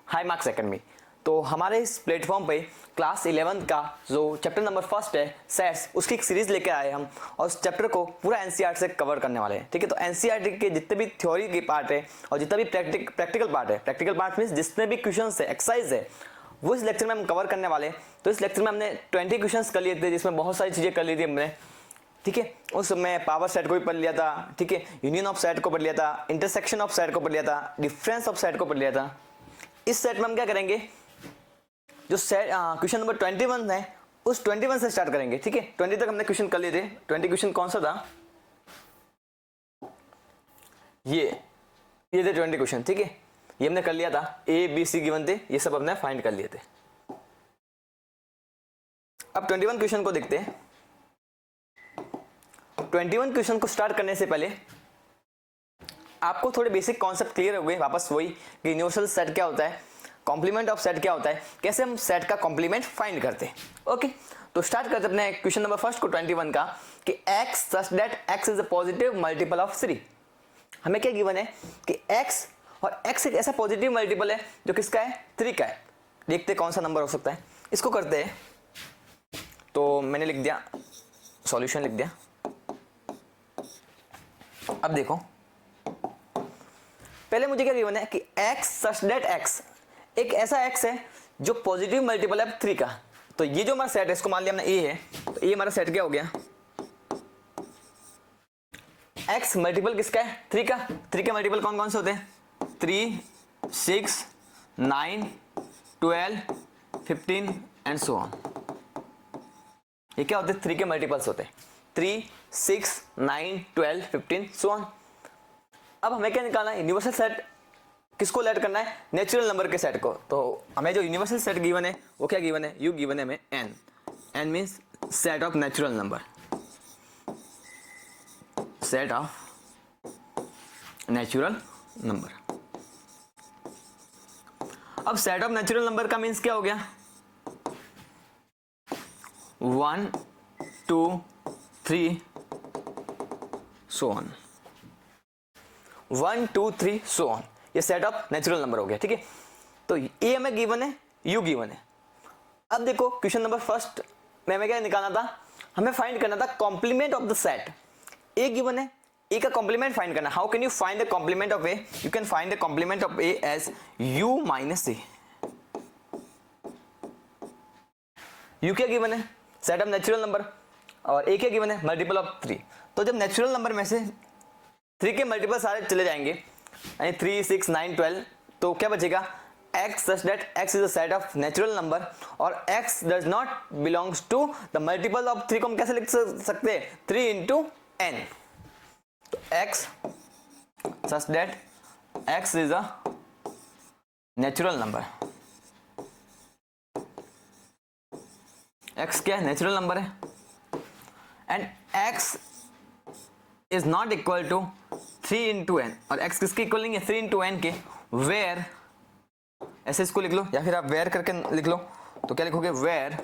High marks academy. तो हमारे इस प्लेटफॉर्म पे क्लास 11 का जो चैप्टर नंबर फर्स्ट है सेट्स, उसकी एक सीरीज लेके आए हम और उस चैप्टर को पूरा एनसीईआरटी से कवर करने वाले हैं। ठीक है, तो एनसीईआरटी के जितने भी थ्योरी के पार्ट है और जितना भी प्रैक्टिकल पार्ट है, प्रैक्टिकल पार्ट मीन्स जितने भी क्वेश्चन है, एक्सरसाइज है, वो इस लेक्चर में हम कवर करने वाले हैं। तो इस लेक्चर में हमने 20 क्वेश्चन कर लिए थे, जिसमें बहुत सारी चीज़ें कर ली थी हमने। ठीक है, उसमें पावर सेट को भी पढ़ लिया था। ठीक है, यूनियन ऑफ सेट को पढ़ लिया था, इंटरसेक्शन ऑफ सेट को पढ़ लिया था, डिफरेंस ऑफ सेट को पढ़ लिया था। इस सेट में हम क्या करेंगे, जो सेट क्वेश्चन नंबर 21 है उस 21 से स्टार्ट करेंगे। ठीक है, 20 तक हमने क्वेश्चन कर लिए थे। 20 क्वेश्चन कौन सा था, ये थे 20 क्वेश्चन। ठीक है, ये हमने कर लिया था, ए बी सी गिवन थे, ये सब हमने फाइंड कर लिए थे। अब 21 क्वेश्चन को देखते हैं। 21 क्वेश्चन को स्टार्ट करने से पहले आपको थोड़े बेसिक कॉन्सेप्ट क्लियर हो गए। वापस वही कि यूनिवर्सल सेट क्या होता है, कॉम्प्लीमेंट ऑफ सेट क्या होता है, कैसे हम सेट का कॉम्प्लीमेंट फाइंड करते हैं। ओके, तो स्टार्ट करते अपने क्वेश्चन नंबर फर्स्ट को 21 का कि x such that x is a positive multiple of 3। हमें क्या गिवन है कि x और x एक ऐसा पॉजिटिव मल्टीपल है जो किसका है, 3 का है। देखते कौन सा नंबर हो सकता है, इसको करते हैं। तो मैंने लिख दिया, सॉल्यूशन लिख दिया। अब देखो, पहले मुझे क्या गिवन है कि x सच दैट x एक ऐसा x है जो पॉजिटिव मल्टीपल है 3 का। तो ये जो हमारा सेट है, इसको मान लिया हमने a है, तो ये हमारा सेट क्या हो गया, x मल्टीपल किसका है, 3 का। 3 के मल्टीपल कौन कौन से होते हैं, 3, 6, 9, 12, 15 एंड सो ऑन। ये क्या होते हैं, 3 के मल्टीपल्स होते हैं, 3, 6, 9, 12, 15 सो ऑन। अब हमें क्या निकालना है, यूनिवर्सल सेट किसको लेट करना है, नेचुरल नंबर के सेट को। तो हमें जो यूनिवर्सल सेट गिवन है वो क्या गिवन है, यू गिवन है हमें n। n means set of natural number, set of natural number. अब सेट ऑफ नेचुरल नंबर का मीन्स क्या हो गया, 1, 2, 3 सो ऑन, 1, 2, 3 सो ऑन। ये सेट ऑफ नेचुरल नंबर हो गया। ठीक है, तो ए हमें गिवन है, यू गिवन है। अब देखो क्वेश्चन नंबर फर्स्ट में हमें क्या निकालना था, हमें फाइंड करना था complement of the set. A given है, ए का कॉम्प्लीमेंट फाइंड करना। How can you find the complement of A, you can find the complement of A as U minus A. U क्या गिवन है, set of natural number, और A क्या given है, multiple of 3। तो जब natural number में से 3 के मल्टीपल सारे चले जाएंगे, 3, 6, 9, 12, तो क्या बचेगा, x such that x is a set of natural number और x does not belongs to the multiple of 3 को हम कैसे लिख सकते हैं, 3 into n। तो x such that x is a natural number, x क्या है, नेचुरल नंबर है, and x is not equal to 3 into n, और x किसके इक्वल नहीं है, 3 into n के, वेयर, ऐसे इसको लिख लो या फिर आप वेयर करके लिख लो। तो क्या लिखोगे, where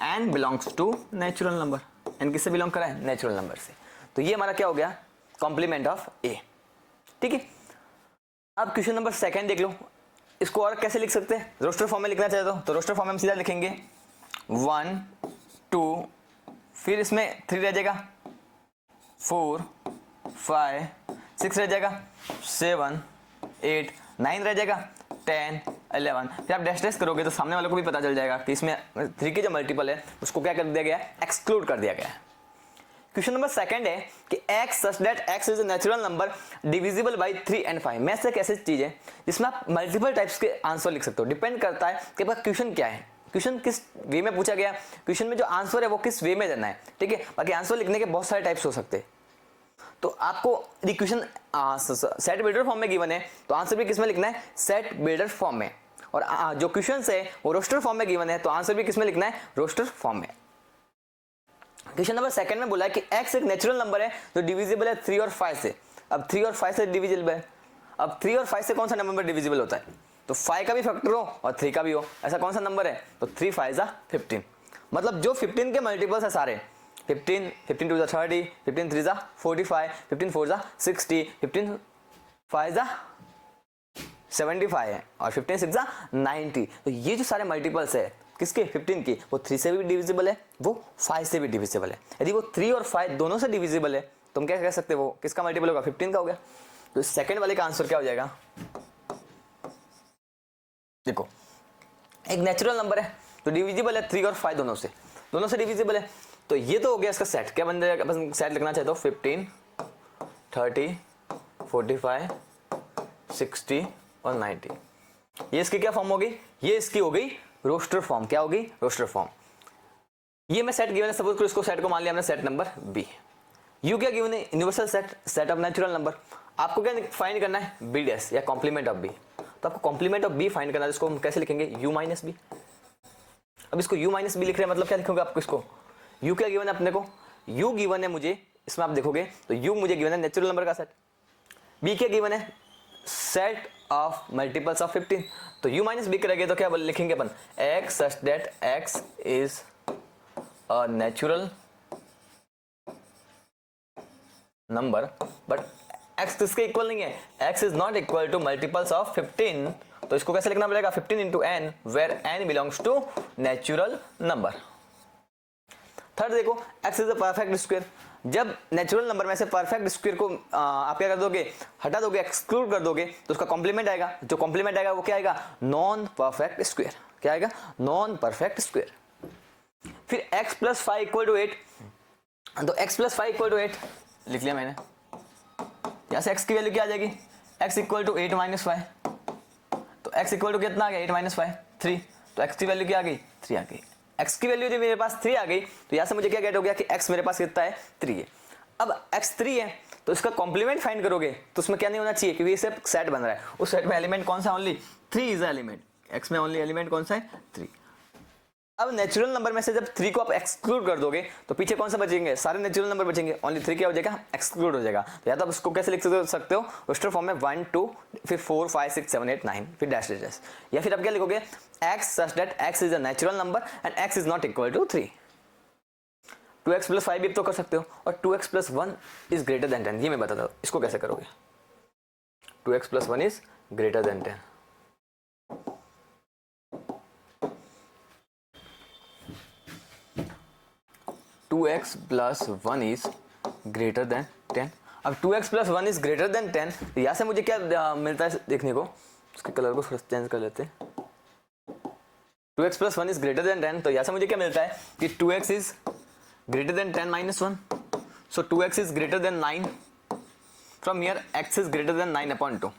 n belongs to natural number. n किससे बिलोंग करा है, नेचुरल नंबर से। तो ये हमारा क्या हो गया, कॉम्प्लीमेंट ऑफ a। ठीक है, अब क्वेश्चन नंबर सेकंड देख लो, इसको और कैसे लिख सकते हैं, रोस्टर फॉर्म में लिखना चाहते हो तो रोस्टर फॉर्म में हम सीधा लिखेंगे 1, 2, फिर इसमें 3 रह जाएगा, 4, 5, 6 रह जाएगा, 7, 8, 9 रह जाएगा, 10, 11। फिर आप डैश डैश करोगे तो सामने वालों को भी पता चल जाएगा कि इसमें 3 के जो मल्टीपल है उसको क्या कर दिया गया है, एक्सक्लूड कर दिया गया है। क्वेश्चन नंबर सेकंड है कि x such that x is a natural number divisible by 3 and 5। Maths एक ऐसी चीज है जिसमें आप मल्टीपल टाइप्स के आंसर लिख सकते हो, डिपेंड करता है कि आपका क्वेश्चन क्या है, क्वेश्चन किस वे में पूछा गया, क्वेश्चन में जो आंसर है वो किस वे में देना है। ठीक है, बाकी आंसर लिखने के बहुत सारे टाइप्स हो सकते हैं। तो आपको क्वेश्चन सेट बिल्डर फॉर्म में गिवन है तो आंसर भी किसमें लिखना है, सेट बिल्डर फॉर्म में, और जो क्वेश्चन है वो रोस्टर फॉर्म में गिवन है तो आंसर भी किसमें लिखना है, रोस्टर फॉर्म में। क्वेश्चन नंबर सेकंड में बोला है कि x एक नेचुरल नंबर है जो डिविजिबल है 3 और 5 से। अब 3 और 5 से डिविजिबल है, अब 3 और 5 से कौन सा नंबर डिविजिबल होता है, तो 5 का भी फैक्टर हो और 3 का भी हो, ऐसा कौन सा नंबर है, तो 3 5 15। मतलब जो 15 के मल्टीपल्स है सारे, 15, 15 2 30, 15 3 45, 15 4 60, 15 5 75 है और 15 6 90। तो ये जो सारे मल्टीपल्स है किसके 15 की, वो 3 से भी डिविजिबल है, वो 5 से भी डिविजिबल है। यदि वो 3 और 5 दोनों से डिविजिबल है तो हम क्या कह सकते हैं, वो किसका मल्टीपल होगा, 15 का हो गया। तो सेकंड वाले का आंसर क्या हो जाएगा, देखो एक नेचुरल नंबर है तो डिविजिबल है 3 और 5 दोनों से डिविजिबल है। तो ये तो हो गया इसका सेट, क्या बन जाएगा, बस सेट लिखना चाहते हो 15 30 45 60 और 90। ये इसकी क्या फॉर्म होगी, ये इसकी हो गई रोस्टर फॉर्म। क्या होगी, रोस्टर फॉर्म। ये मैं सेट गिवन है, सपोज करो इसको सेट को मान लिया हमने सेट नंबर बी। यू क्या गिवन है, universal set, set of natural number. आपको क्या फाइंड करना है, बी डैश या कॉम्प्लीमेंट ऑफ बी। तो आपको कॉम्प्लीमेंट ऑफ बी फाइंड करना है, इसको हम कैसे लिखेंगे, यू माइनस बी। अब इसको यू माइनस बी लिख रहे हैं, मतलब क्या लिखोगे आपको, इसको यू क्या गिवन है अपने को, यू गिवन है मुझे, इसमें आप देखोगे तो यू मुझे गिवन है नेचुरल नंबर का सेट, बी क्या गिवन है, सेट ऑफ मल्टीपल्स ऑफ 15। तो u माइनस बी करेंगे तो क्या लिखेंगे अपन, x such that x is a natural number but x किसके इक्वल नहीं है, x is not equal to multiples of 15। तो इसको कैसे लिखना पड़ेगा, 15 into n where n belongs to natural number. Third देखो, x is a perfect square. जब नेचुरल नंबर में से परफेक्ट स्क्वायर को आप क्या कर दोगे, हटा दोगे, एक्सक्लूड कर दोगे, तो उसका कॉम्प्लीमेंट आएगा। जो कॉम्प्लीमेंट आएगा वो क्या आएगा, नॉन परफेक्ट स्क्वायर। क्या आएगा, नॉन परफेक्ट स्क्वायर। फिर x प्लस 5 इक्वल टू 8, तो x प्लस 5 इक्वल टू 8 लिख लिया मैंने। यहां से x की वैल्यू क्या आ जाएगी, x इक्वल टू 8 माइनस 5। तो x इक्वल टू कितना आ गया, 8 माइनस 5 3। तो x की वैल्यू क्या आ गई, 3 आ गई। x की वैल्यू जो मेरे पास 3 आ गई, तो यहां से मुझे क्या गेट हो गया कि x मेरे पास कितना है, 3 है। अब x 3 है तो इसका कॉम्प्लीमेंट फाइंड करोगे तो उसमें क्या नहीं होना चाहिए, क्योंकि इससे सेट बन रहा है। उस सेट में एलिमेंट कौन सा, ओनली 3 इज एलिमेंट। x में ओनली एलिमेंट कौन सा है, 3। अब नेचुरल नंबर में से जब 3 को आप एक्सक्लूड कर दोगे तो पीछे कौन सा बचेंगे, सारे नेचुरल नंबर बचेंगे, ओनली 3 क्या हो जाएगा, एक्सक्लूड हो जाएगा। तो या तो आप इसको कैसे लिख सकते हो, रोस्टर फॉर्म में 1 2 फिर 4 5 6 7 8 9 फिर डैश डैश। या फिर आप क्या लिखोगे, x such that x is a natural number and x is not equal to 3। 2x plus 5 भी तो कर सकते हो, और 2x plus 1 is greater than 10। ये मैं बताता हूँ इसको कैसे करोगे। 2x plus 1 is greater than 10। Two x plus 1 is greater than 10। अब 2x plus 1 is greater than 10, तो यहाँ से मुझे क्या मिलता है देखने को, उसके कलर को चेंज कर लेते हैं। 2x plus 1 is greater than 10, तो यहाँ से मुझे क्या मिलता है कि 2x is greater than 10 minus 1। So 2x is greater then 9। From here x is greater then 9/2।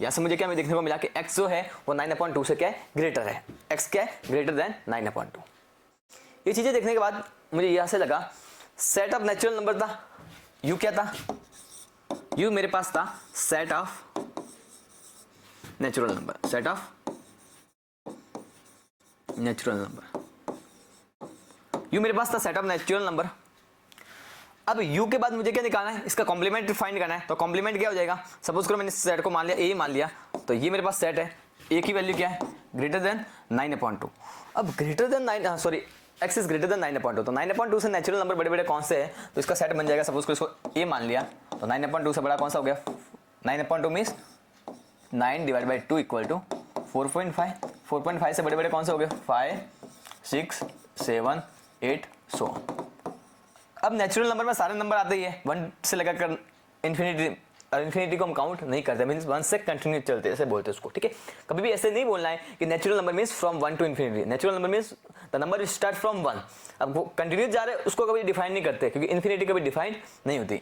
यहाँ से मुझे क्या देखने को मिला कि x जो है वो 9/2 से क्या है, ग्रेटर है। x क्या है, ग्रेटर देन 9/2। ये चीजें देखने के बाद मुझे यहाँ से लगा सेट ऑफ नेचुरल नंबर था, u क्या था, u मेरे पास था set of natural number, set of natural number. u मेरे पास था सेट ऑफ नेचुरल नंबर। अब u के बाद मुझे क्या निकालना है, इसका कॉम्प्लीमेंट फाइंड करना है। तो कॉम्प्लीमेंट क्या हो जाएगा, सपोज करो मैंने इस सेट को मान लिया a मान लिया, तो ये मेरे पास सेट है, a की वैल्यू क्या है, ग्रेटर देन 9/2। अब greater than 9 sorry x is greater then 9/2, तो 9/2 से नेचुरल नंबर बड़े बड़े कौन से है, तो इसका सेट बन जाएगा। सपोज करो इसको a मान लिया, तो 9/2 से बड़ा कौन सा हो गया, 9/2 means 9 divide by 2 equal to 4.5। 4.5 से बड़े बड़े कौन से हो गए, 5 6 7 8 सो। अब नेचुरल नंबर में सारे नंबर आते ही है 1 से लगाकर इन्फिनिटी, इन्फिनिटी को हम काउंट नहीं करते, मींस 1 से कंटिन्यू चलते ऐसे बोलते हैं उसको, ठीक है। कभी भी ऐसे नहीं बोलना है कि natural number means from 1 to infinity. Natural number means the number which start from 1। अब वो कंटिन्यू जा रहे हैं उसको कभी डिफाइन नहीं करते, क्योंकि इन्फिनिटी कभी डिफाइन नहीं होती।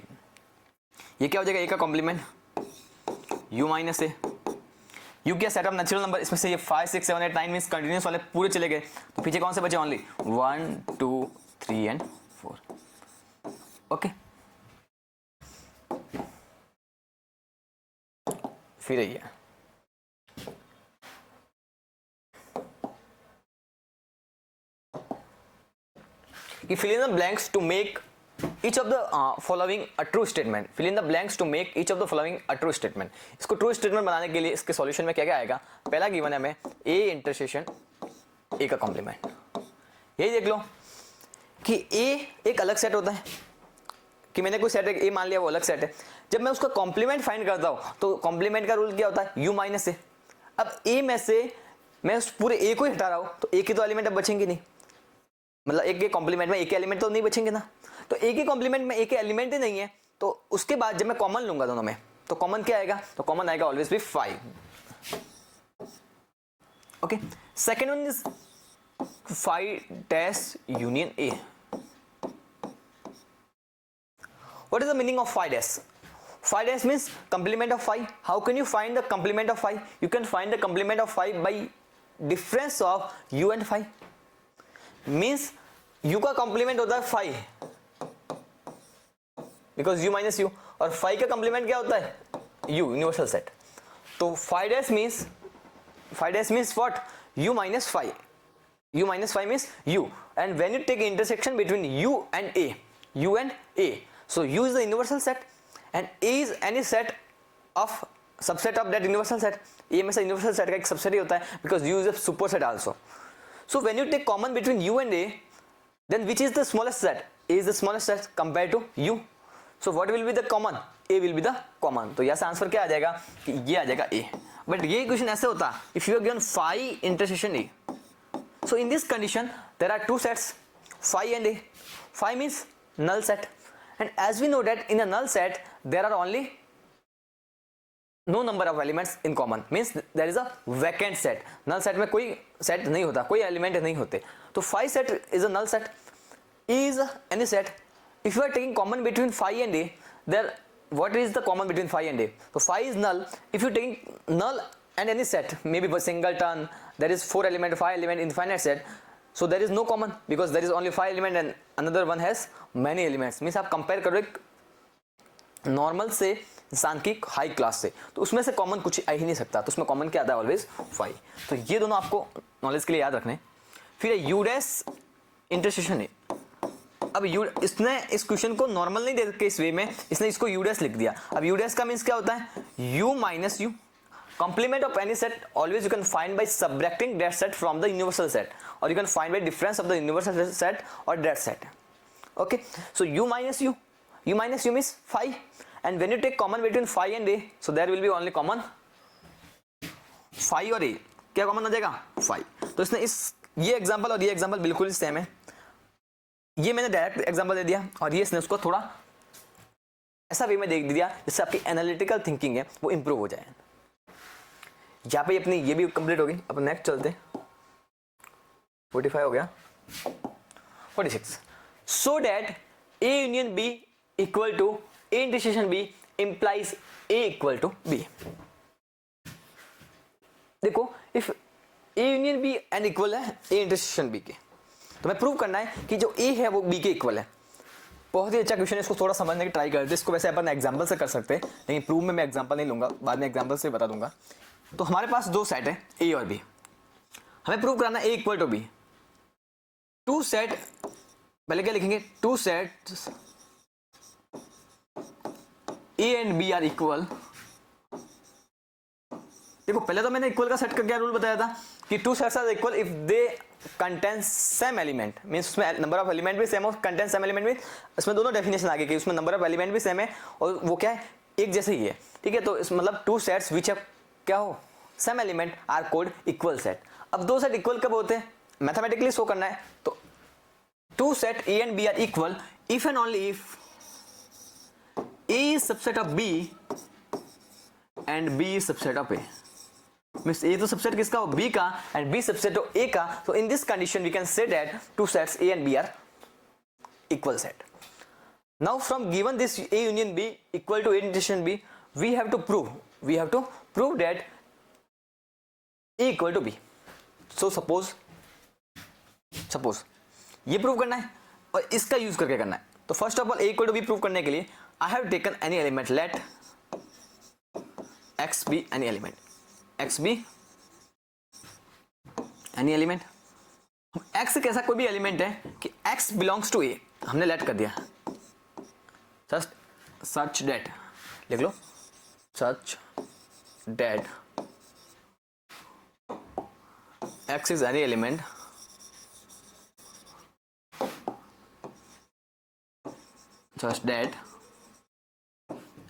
ये क्या हो जाएगा, ए का कॉम्प्लीमेंट u माइनस ए। u क्या सेट ऑफ नेचुरल नंबर, इसमें से ये 5 6 7 8 9 मींस कंटिन्यूस वाले पूरे चले गए, तो पीछे कौन से बचे, ओनली 1 2 3 एंड 4। ओके, फिर ये कि fill in the blanks to make each of the following a true statement। fill in the blanks to make each of the following a true statement। इसको ट्रू स्टेटमेंट बनाने के लिए इसके solution में क्या क्या आएगा, पहला गिवन है हमें a इंटरसेक्शन a का कॉम्प्लीमेंट। यही देख लो कि ए एक अलग सेट होता है, कि मैंने कोई सेट ए मान लिया, वो अलग सेट है। जब मैं उसका कॉम्प्लीमेंट फाइंड करता हूं तो कॉम्प्लीमेंट का रूल क्या होता है, u माइनस ए। अब ए में से मैं उस पूरे ए को ही हटा रहा हूं तो ए के तो एलिमेंट अब बचेंगे नहीं, मतलब एक के कॉम्प्लीमेंट में ए के एलिमेंट तो नहीं बचेंगे ना। तो ए के कॉम्प्लीमेंट में ए के एलिमेंट ही नहीं है, तो उसके बाद जब मैं कॉमन लूंगा दोनों में तो कॉमन क्या आएगा, तो कॉमन आएगा ऑलवेज भी 5। Okay, second one is 5 dash union A. What is the meaning of 5 dash? 5 dash means complement of 5. How can you find the complement of 5? You can find the complement of 5 by difference of u and 5. Means u का complement होता है 5 because u minus u, और 5 का complement क्या होता है u, universal set. तो 5 dash means what? u minus 5. u minus 5 means u, and when you take intersection between u and a, so u is the universal set and a is any set of subset of that universal set. a में से universal set का एक subset ही होता है because u is a superset also. So when you take common between u and a, then which is the smallest set? a is the smallest set compared to u. So what will be the common? a will be the common. तो यहाँ से answer क्या आ जाएगा कि ये आ जाएगा a. But ये question ऐसे होता है if you are given phi intersection a. So in this condition there are two sets, phi and a. Phi means null set. And as we know that in a null set there are only no number of elements in common, means there is a vacant set. null set में कोई set नहीं होता, कोई element नहीं होते, तो phi set is a null set. E is any set. If you are taking common between phi and a, there what is the common between phi and a? So phi is null. If you taking null and any set, maybe for singleton, there is 4 element, 5 element infinite set, so there is no common because there is only 5 element and another one has many elements. Means आप compare करो एक normal से इंसान की high class से, तो उसमें से कॉमन कुछ आ ही नहीं सकता, तो उसमें कॉमन क्या आता है ऑलवेज 5. तो ये दोनों आपको नॉलेज के लिए याद रखने. फिर यू डैश इंटरसेक्शन है. अब यू, इसने इस क्वेश्चन को नॉर्मल नहीं दे के इस वे में, इसने इसको यू डैश लिख दिया. अब यू डैश का मीन्स क्या होता है, you minus you. Complement of any set always you can find by subtracting that set from the universal set, or you can find by difference of the universal set or that set. Okay, so u minus u means 5, and when you take common between phi and a, so there will be only common phi और a. क्या common आ जाएगा 5. तो इसने इस ये example और ये example बिल्कुल सेम है. ये मैंने डायरेक्ट एग्जांपल दे दिया और ये इसने उसको थोड़ा ऐसा वे में दे दिया जिससे आपकी एनालिटिकल थिंकिंग है वो इंप्रूव हो जाए. यहाँ पे अपनी ये भी कंप्लीट होगी. अब नेक्स्ट चलते हैं. 45 हो गया. 46. So that A union B equal to A intersection B implies A equal to B. देखो if A union B and equal है A intersection B के, तो मैं प्रूव करना है कि जो A है वो B के इक्वल है. बहुत ही अच्छा क्वेश्चन है, इसको थोड़ा समझने की ट्राई करते हैं. इसको वैसे अपन एग्जांपल से कर सकते हैं, लेकिन प्रूव में मैं एग्जांपल नहीं लूंगा, बाद में एग्जांपल से बता दूंगा. तो हमारे पास दो सेट है A और B. हमें प्रूव करना है A equal to B. Two set, पहले क्या लिखेंगे, two set A and B are equal. देखो पहले तो मैंने इक्वल का सेट का क्या रूल बताया था कि two sets are equal if they contain same element. Means उसमें नंबर ऑफ एलिमेंट भी सेम हो, कंटेन सेम एलिमेंट भी, इसमें दोनों डेफिनेशन आ गई कि उसमें नंबर ऑफ एलिमेंट भी सेम है और वो क्या है एक जैसे ही है. ठीक है, तो इस मतलब टू सेट्स विच है क्या हो same element are called equal set. अब दो सेट इक्वल कब होते हैं, मैथमेटिकली शो करना है. तो two set A and B are equal if and only if A is subset of B and B is subset of A. Means A तो subset किसका हो B का and B सबसेट हो A का. तो in this condition we can say that two sets A and B are equal set. Now from given this A union B equal to A intersection B, we have to prove that A equal to B. So suppose ये prove करना है और इसका use करके करना है. तो first of all A equal to B prove करने के लिए I have taken any element, let x be any element, x be any element. x कैसा कोई भी एलिमेंट है कि x belongs to A, हमने let कर दिया. such that लिख लो, such that x is any element just that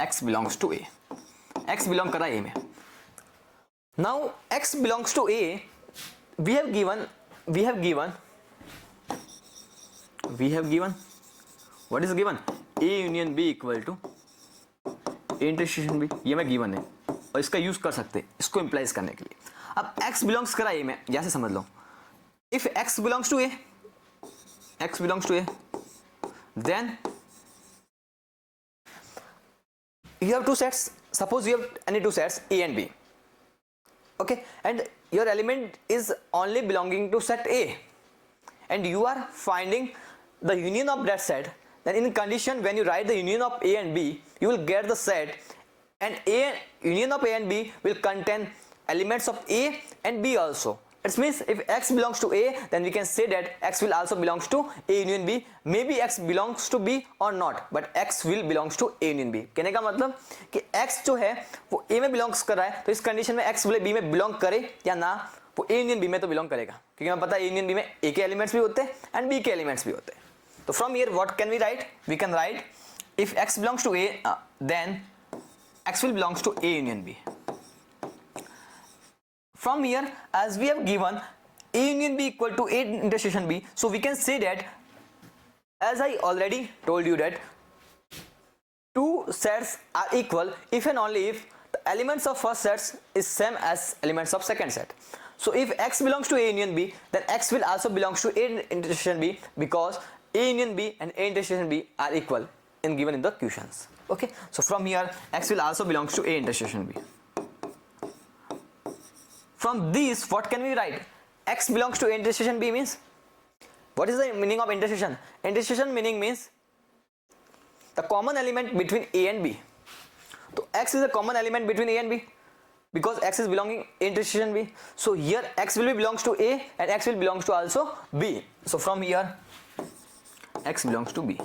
x belongs to A, x belong कर रहा है ए में. Now x belongs to A, we have given what is given, a union b equal to a intersection b. ये मैं given है और इसका use कर सकते हैं इसको इंप्लाइज करने के लिए. अब x बिलोंग्स करा ए में, जैसे समझ लो if x belongs to a, then you have two sets. Suppose you have any two sets a and b, okay, and your element is only belonging to set a, and you are finding the union of that set. Then in condition when you write the union of a and b, you will get the set, and a union of a and b will contain elements of a and b also. It means if x belongs to a, then we can say that x will also belongs to a union b. Maybe x belongs to b or not, but x will belongs to a union b. कहने का मतलब कि x जो है वो a में belongs कर रहा है, तो इस कंडीशन में x बोले b में belong करे या ना, वो a union b में तो belong करेगा, क्योंकि हमें पता है a union b में a के elements भी होते हैं and b के elements भी होते हैं. तो from here what can we write? We can write if x belongs to a, then x will belongs to a union b. From here, as we have given a union b equal to a intersection b, so we can say that, as I already told you, that two sets are equal if and only if the elements of first sets is same as elements of second set. So if x belongs to a union b, then x will also belongs to a intersection b, because a union b and a intersection b are equal in given in the questions. Okay, so from here x will also belongs to a intersection b. From these, what can we write? X belongs to intersection b means, what is the meaning of intersection? Intersection meaning means the common element between a and b. So x is a common element between a and b, because x is belonging intersection b. So here x will be belongs to a and x will belongs to also b. So from here x belongs to b.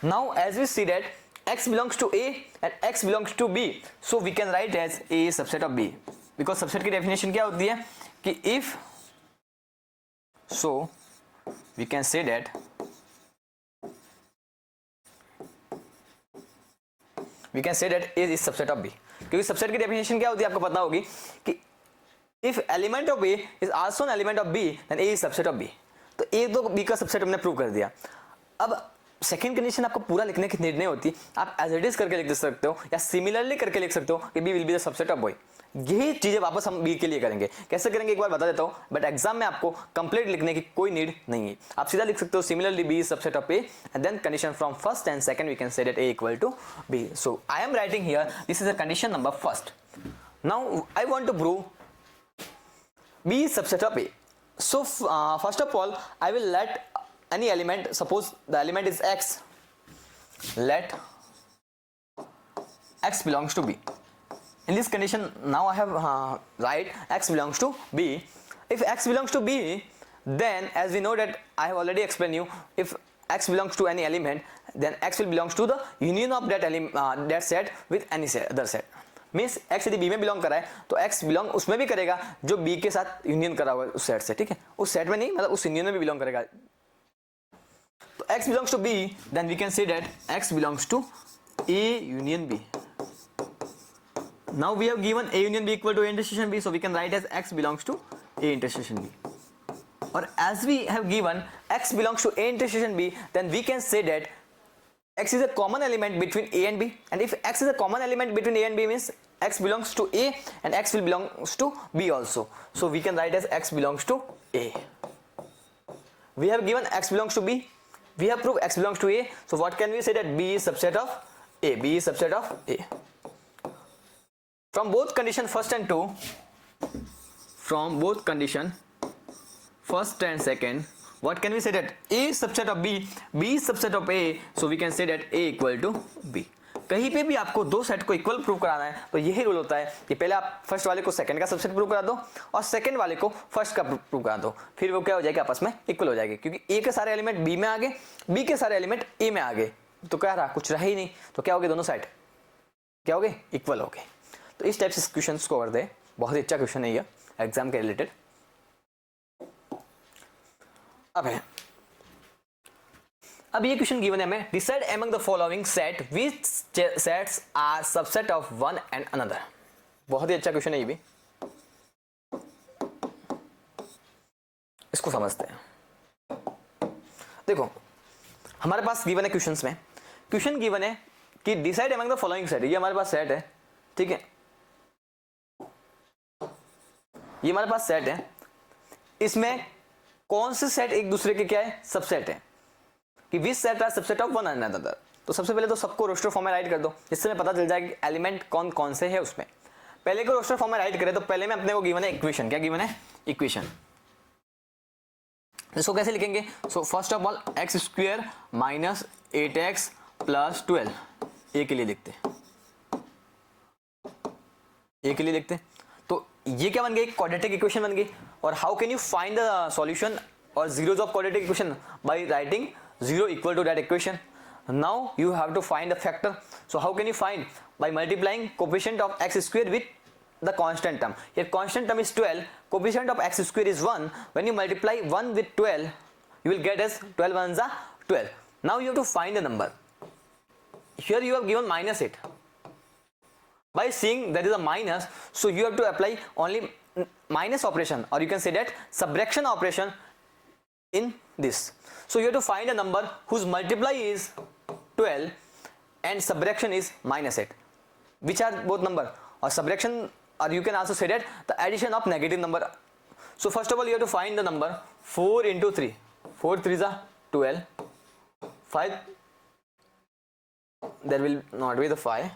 Now as we see that x belongs to a and x belongs to b, so we can write as a is subset of b. Because subset की definition क्या होती है कि if, so we can say that A is subset of B. क्योंकि subset की definition क्या होती है आपको पता होगी कि if element of A is also an element of B, then A is subset of B. तो ए तो बी का सबसेट हमने प्रूव कर दिया. अब सेकंड कंडीशन आपको पूरा लिखने की नीड नहीं होती, आप एज इट इज करके लिख सकते हो या सिमिलरली करके लिख सकते हो कि B will be the subset of boy. यही चीजें वापस हम बी के लिए करेंगे. कैसे करेंगे एक बार बता देता हूं, बट एग्जाम में आपको कंप्लीट लिखने की कोई नीड नहीं है. आप सीधा लिख सकते हो similarly B is subset of A, and then condition from first and second we can say that A equal to B. So I am writing here this is a condition number first. Now I want to prove B is subset of A. So first of all I will let any element, suppose the element is x, let x belongs to b. In this condition now I have write x belongs to b. If x belongs to b, then as we know that I have already explained you, if x belongs to any element, then x will belongs to the union of that that set with any other set. Means x यदि b में belong करा है तो x belong उसमें भी करेगा जो b के साथ यूनियन करा हुआ है उस सेट से. ठीक है, उस सेट में नहीं, मतलब उस यूनियन में भी बिलोंग करेगा. तो x belongs to b, then we can say that x belongs to a union b. Now we have given a union b equal to a intersection b, so we can write as x belongs to a intersection b. Or as we have given x belongs to a intersection b, then we can say that x is a common element between a and b, and if x is a common element between a and b means x belongs to a and x will belongs to b also. So we can write as x belongs to a. We have given x belongs to b, we have proved x belongs to a, so what can we say that b is subset of a, b is subset of a. From both condition first and two, from both condition first and second, what can we say that a is subset of b, b is subset of a, so we can say that a equal to b. कहीं पे भी आपको दो set को equal prove कराना है तो यही रूल होता है कि पहले आप फर्स्ट वाले को सेकंड का सबसेट प्रूव करा दो और सेकंड वाले को फर्स्ट का प्रूव करा दो, फिर वो क्या हो जाएगा, आपस में इक्वल हो जाएंगे. क्योंकि ए के सारे एलिमेंट बी में आ गए, बी के सारे एलिमेंट ए में आ गए, तो क्या रहा, कुछ रहा ही नहीं. तो क्या हो गए, दोनों साइड क्या हो गए, इक्वल हो गए. तो इस टाइप से क्वेश्चन को कर दे. बहुत ही अच्छा क्वेश्चन है ये एग्जाम के रिलेटेड. अब ये क्वेश्चन गिवन है हमें, decide among the following set which sets are subset of one and another. बहुत ही अच्छा क्वेश्चन है ये भी, इसको समझते हैं। देखो हमारे पास गिवन है क्वेश्चंस में, क्वेश्चन गिवन है कि decide among the following set, ये हमारे पास सेट है, ठीक है, ये हमारे पास सेट है, इसमें कौन से सेट एक दूसरे के क्या है, सबसेट है, कि which set are subset of one and another. तो सबसे पहले तो सबको रोस्टर फॉर्म में राइट कर दो, जिससे हमें पता चल जाए कि एलिमेंट कौन कौन से है उसमें। पहले को रोस्टर फॉर्म में राइट करें तो पहले में अपने को गिवन है इक्वेशन, क्या गिवन है, इक्वेशन। इसको कैसे लिखेंगे, सो first of all x square minus 8x plus 12, ए के लिए लिखते हैं, ए के लिए लिखते हैं। तो ये क्या बन गई, क्वाड्रेटिक इक्वेशन बन गई। और how can you find the solution or zeros of quadratic equation, by writing zero equal to that equation. Now you have to find the factor, so how can you find, by multiplying coefficient of x square with the constant term. Here constant term is 12, coefficient of x square is 1. When you multiply 1 with 12, you will get as 12 ones are 12. Now you have to find the number. Here you have given minus 8. By seeing there is a minus, so you have to apply only minus operation, or you can say that subtraction operation in this. So you have to find a number whose multiply is 12 and subtraction is minus 8. Which are both number? Or subtraction, or you can also say that the addition of negative number. So first of all you have to find the number 4 into 3, 4 3s are 12, 5, there will not be the 5,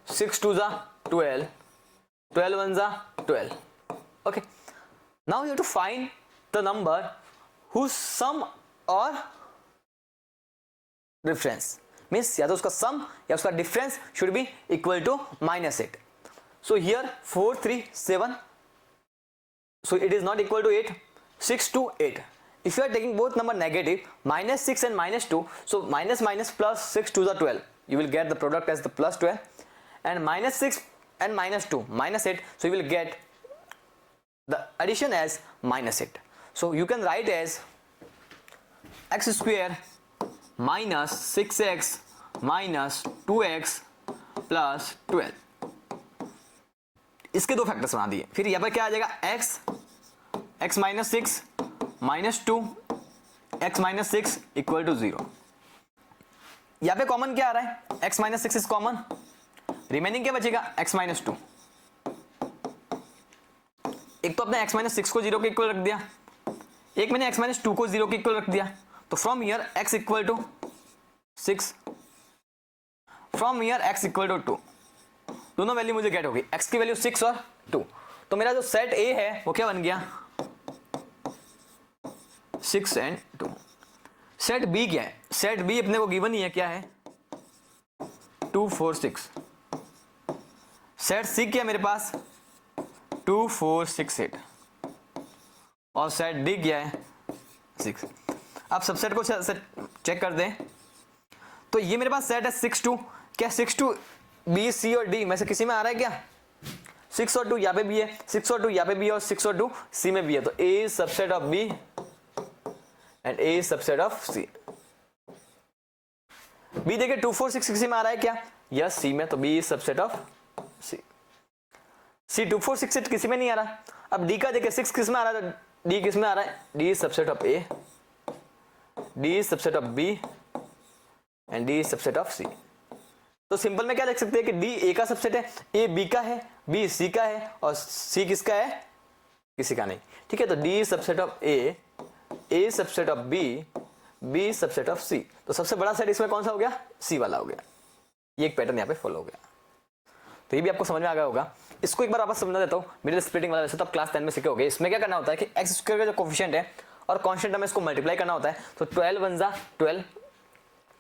6 2s are 12, 12 1s are 12. Okay, now you have to find the number whose sum or difference, means या तो उसका sum या उसका difference should be equal to -8. So here 4 3 7, so it is not equal to 8, 6 2 8. If you are taking both number negative, -6 and -2, so minus minus plus 6 2 are 12, you will get the product as the plus 12, and -6 and -2 -8, so you will get the addition as -8. So you can write as x square minus 6x minus 2x plus 12. इसके दो factors बना दिए। फिर यहाँ पर क्या आ जाएगा, x minus 6 minus 2 x minus 6 equal to 0। यहाँ पे कॉमन क्या आ रहा है, x minus 6 is common, remaining क्या बचेगा, x minus 2। एक तो अपने x minus 6 को 0 के इक्वल रख दिया, एक मैंने x minus 2 को 0 के इक्वल रख दिया। तो from here x equal to 6, from here x equal to 2, दोनों वैल्यू मुझे गेट होगी, x की वैल्यू 6 और 2। तो मेरा जो सेट A है वो क्या बन गया, 6 एंड 2। सेट B क्या है, सेट B अपने को गिवन ही है, क्या है, 2 4 6। सेट C क्या है मेरे पास, 2 4 6 8, और सेट D क्या है, 6। अब सबसेट को चेक कर दें, तो ये मेरे पास सेट है 6 2, क्या 6 2 B C और D में से किसी में आ रहा है क्या, 6 और 2 यहाँ पे भी है, 6 और 2 यहाँ पे भी है, और 6 और 2 C में भी है। तो A is subset of B and A is subset of C। B देखिए 2 4 6 किसी में आ रहा है क्या, यस C में, तो B is subset of C। C 2 4 6 8 किसी में नहीं आ रहा। अब D का देखिए 6 किस में आ रहा है, तो D किस में आ रहा है, D is subset of A, D is subset of B and D is subset of C। तो सिंपल में क्या लिख सकते हैं कि D A का सबसेट है, A B का है, B C का है, और C किसका है, किसी का नहीं। ठीक है, तो D is subset of A, A is subset of B, B is subset of C। तो सबसे बड़ा सेट इसमें कौन सा हो गया, C वाला हो गया। ये एक पैटर्न यहाँ पे फॉलो हो गया। तो ये भी आपको समझ में आ गया होगा। इसको एक बार वापस समझा देता हूँ, मिडिल स्प्लिटिंग वाला, वैसे तो आप क्लास 10 में सीखे होंगे। इसमें क्या करना होता है कि एक्स स्क्वायर का जो कोफिशिएंट है और कांस्टेंट टर्म में इसको मल्टीप्लाई करना होता है। तो 12 1 जा 12,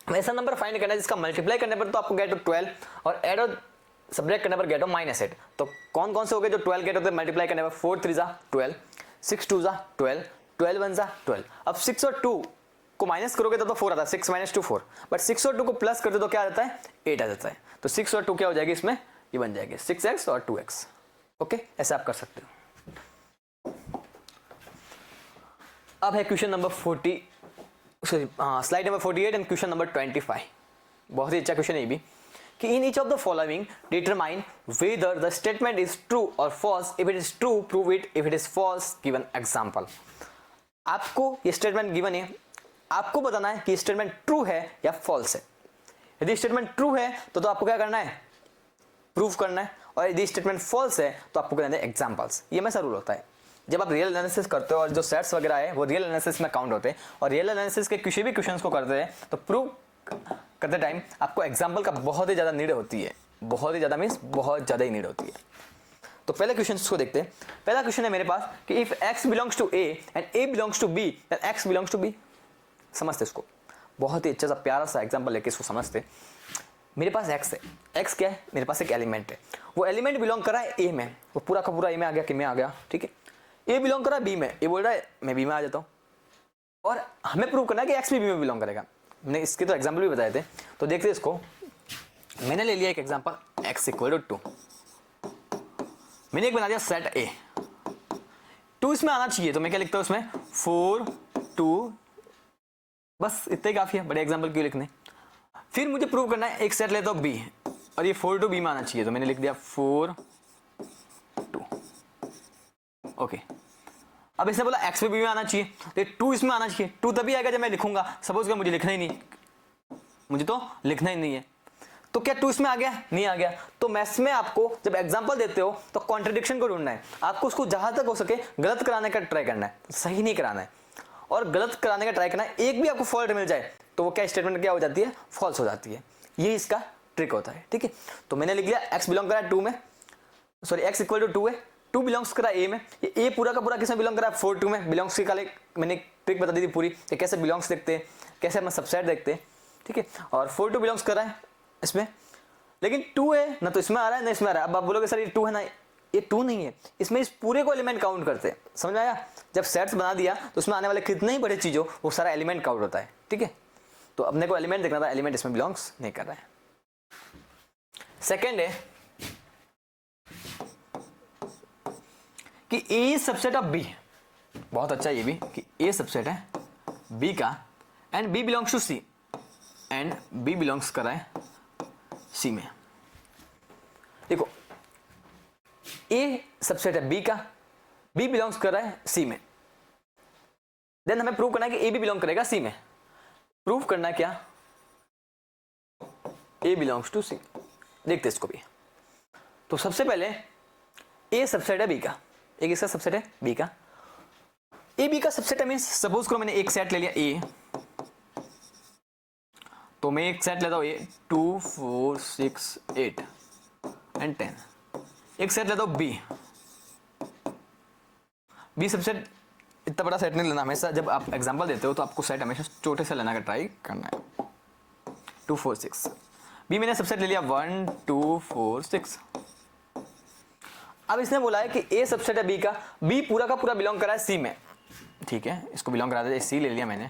ऐसा नंबर फाइंड करना है जिसका मल्टीप्लाई करने पर तो आपको गेट हो 12 और ऐड और सब्ट्रैक्ट करने पर गेट हो -8। तो कौन कौन से हो गए जो 12 गेट होते हैं मल्टीप्लाई करने पर, 4 3 जा 12, 6 2 जा 12, 12 1 जा 12। अब 6 और 2 को माइनस करोगे तो 4 आता है, 6 - 2 4, बट 6 और 2 को प्लस करते तो क्या आ जाता है, 8 आ जाता है। तो 6 और 2 क्या हो जाएगी इसमें, ये बन जाएगी 6x और 2x। ओके, ऐसे आप कर सकते हो। अब है question number 40, sorry slide number 48 and question number 25। बहुत ही अच्छा क्वेश्चन है ये भी, कि in each of the following determine whether the statement is true or false, if it is true prove it, if it is false given example. आपको ये statement given है, आपको बताना है कि स्टेटमेंट ट्रू है या फॉल्स है। यदि स्टेटमेंट ट्रू है तो आपको क्या करना है, प्रूफ करना है, और यदि स्टेटमेंट फॉल्स है तो आपको करना है एग्जांपल्स। ये हमेशा रूल होता है, जब आप रियल एनालिसिस करते हो और जो सेट्स वगैरह है वो रियल एनालिसिस में काउंट होते हैं, और रियल एनालिसिस के किसी भी क्वेश्चंस को करते हैं तो प्रूव करते टाइम आपको एग्जांपल का बहुत ही ज़्यादा नीड होती है, बहुत ही ज़्यादा मीन्स बहुत ज़्यादा ही नीड होती है। तो पहले क्वेश्चन को देखते हैं। पहला क्वेश्चन है मेरे पास कि if x belongs to a and a belongs to b then x belongs to b। समझते इसको, बहुत ही अच्छा सा प्यारा सा एग्जांपल लेके इसको समझते। मेरे पास x है, x क्या है, मेरे पास एक एलिमेंट है, वो एलिमेंट बिलोंग कर रहा है a में, वो पूरा का पूरा a में आ गया कि में आ गया, ठीक है। a बिलोंग कर रहा है b में, ये बोल रहा है मैं b में आ जाता हूँ, और हमें प्रूव करना है कि x भी b में बिलोंग करेगा। मैंने इसके तो एग्जाम्पल भी बताए थे, तो देखते इसको। मैंने ले लिया एक एग्जाम्पल x इक्वल टू 2, मैंने एक बना दिया सेट a, 2 इसमें आना चाहिए, तो मैं क्या लिखता हूँ उसमें 4 2, बस इतना ही काफी है, बड़े एग्जाम्पल क्यों लिखने। फिर मुझे प्रूव करना है, एक सेट लेता हूँ b और ये 4 2 b में आना चाहिए, तो मैंने लिख दिया 4 2, ओके। अब इसने बोला x भी b में आना चाहिए, तो 2 इसमें आना चाहिए, 2 तभी आएगा जब मैं लिखूंगा। सपोज का मुझे लिखना ही नहीं, मुझे तो लिखना ही नहीं है, तो क्या 2 इसमें आ गया, नहीं आ गया। तो मैथ्स में आपको जब एग्जांपल देते हो तो कॉन्ट्रडिक्शन को ढूंढना है, आपको उसको जहां तक हो सके गलत कराने का ट्राई करना है, सही नहीं कराना है, और गलत कराने का ट्राई करना है। एक भी आपको फॉल्ट मिल जाए तो वो क्या स्टेटमेंट क्या हो जाती है, फॉल्स हो जाती है। ये इसका ट्रिक होता है, ठीक है। तो मैंने लिख लिया x बिलोंग करा 2 में, सॉरी x इक्वल टू 2 है, 2 बिलोंग्स करा a में, ये a पूरा का पूरा किसमें बिलोंग करा 4 2 में। बिलोंग्स की काले मैंने ट्रिक बता दी थी पूरी, कि कैसे बिलोंग्स देखते हैं, कैसे हम सबसेट देखते हैं, ठीक है। और 4 2 बिलोंग्स करा है इसमें, लेकिन 2 है ना, तो इसमें आ रहा है ना इसमें आ रहा है। अब आप बोलोगे सर ये 2 है ना, ये 2 नहीं है, इसमें इस पूरे को एलिमेंट काउंट करते हैं। समझ में आया? जब सेट्स बना दिया तो उसमें आने वाले कितने ही बड़े चीज़ों वो सारा एलिमेंट काउंट होता है, ठीक है। तो अपने को एलिमेंट देखना था, एलिमेंट इसमें बिलोंग्स नहीं कर रहा है। सेकेंड है कि ए सबसेट ऑफ बी, बहुत अच्छा ये भी, कि ए सबसेट है बी का and B belongs to C, and B belongs कर रहा है सी में। देखो ए सबसेट है बी का, बी बिलोंग्स कर रहा है सी में, देन हमें प्रूव करना है कि ए भी बिलोंग करेगा सी में। प्रूव करना है क्या, ए बिलोंग्स टू सी। देखते इसको भी। तो सबसे पहले ए सबसेट है बी का, एक इसका सबसेट है बी का, ए बी का सबसेट है मींस सपोज करो मैंने एक सेट ले लिया ए, तो मैं एक सेट लेता हूं ए 2 4 6 8 एंड 10। एक सेट लेता हूं बी सबसेट इतना बड़ा सेट नहीं लेना हमेशा। जब आप एग्जांपल देते हो तो आपको सेट हमेशा छोटे से लेने का ट्राई करना है। 2 4 6 बी मैंने सबसेट ले लिया 1 2 4 6। अब इसने बोला है कि ए सबसेट है बी का, बी पूरा का पूरा बिलोंग करा है सी में, ठीक है। इसको बिलोंग करा दिया, सी ले लिया मैंने,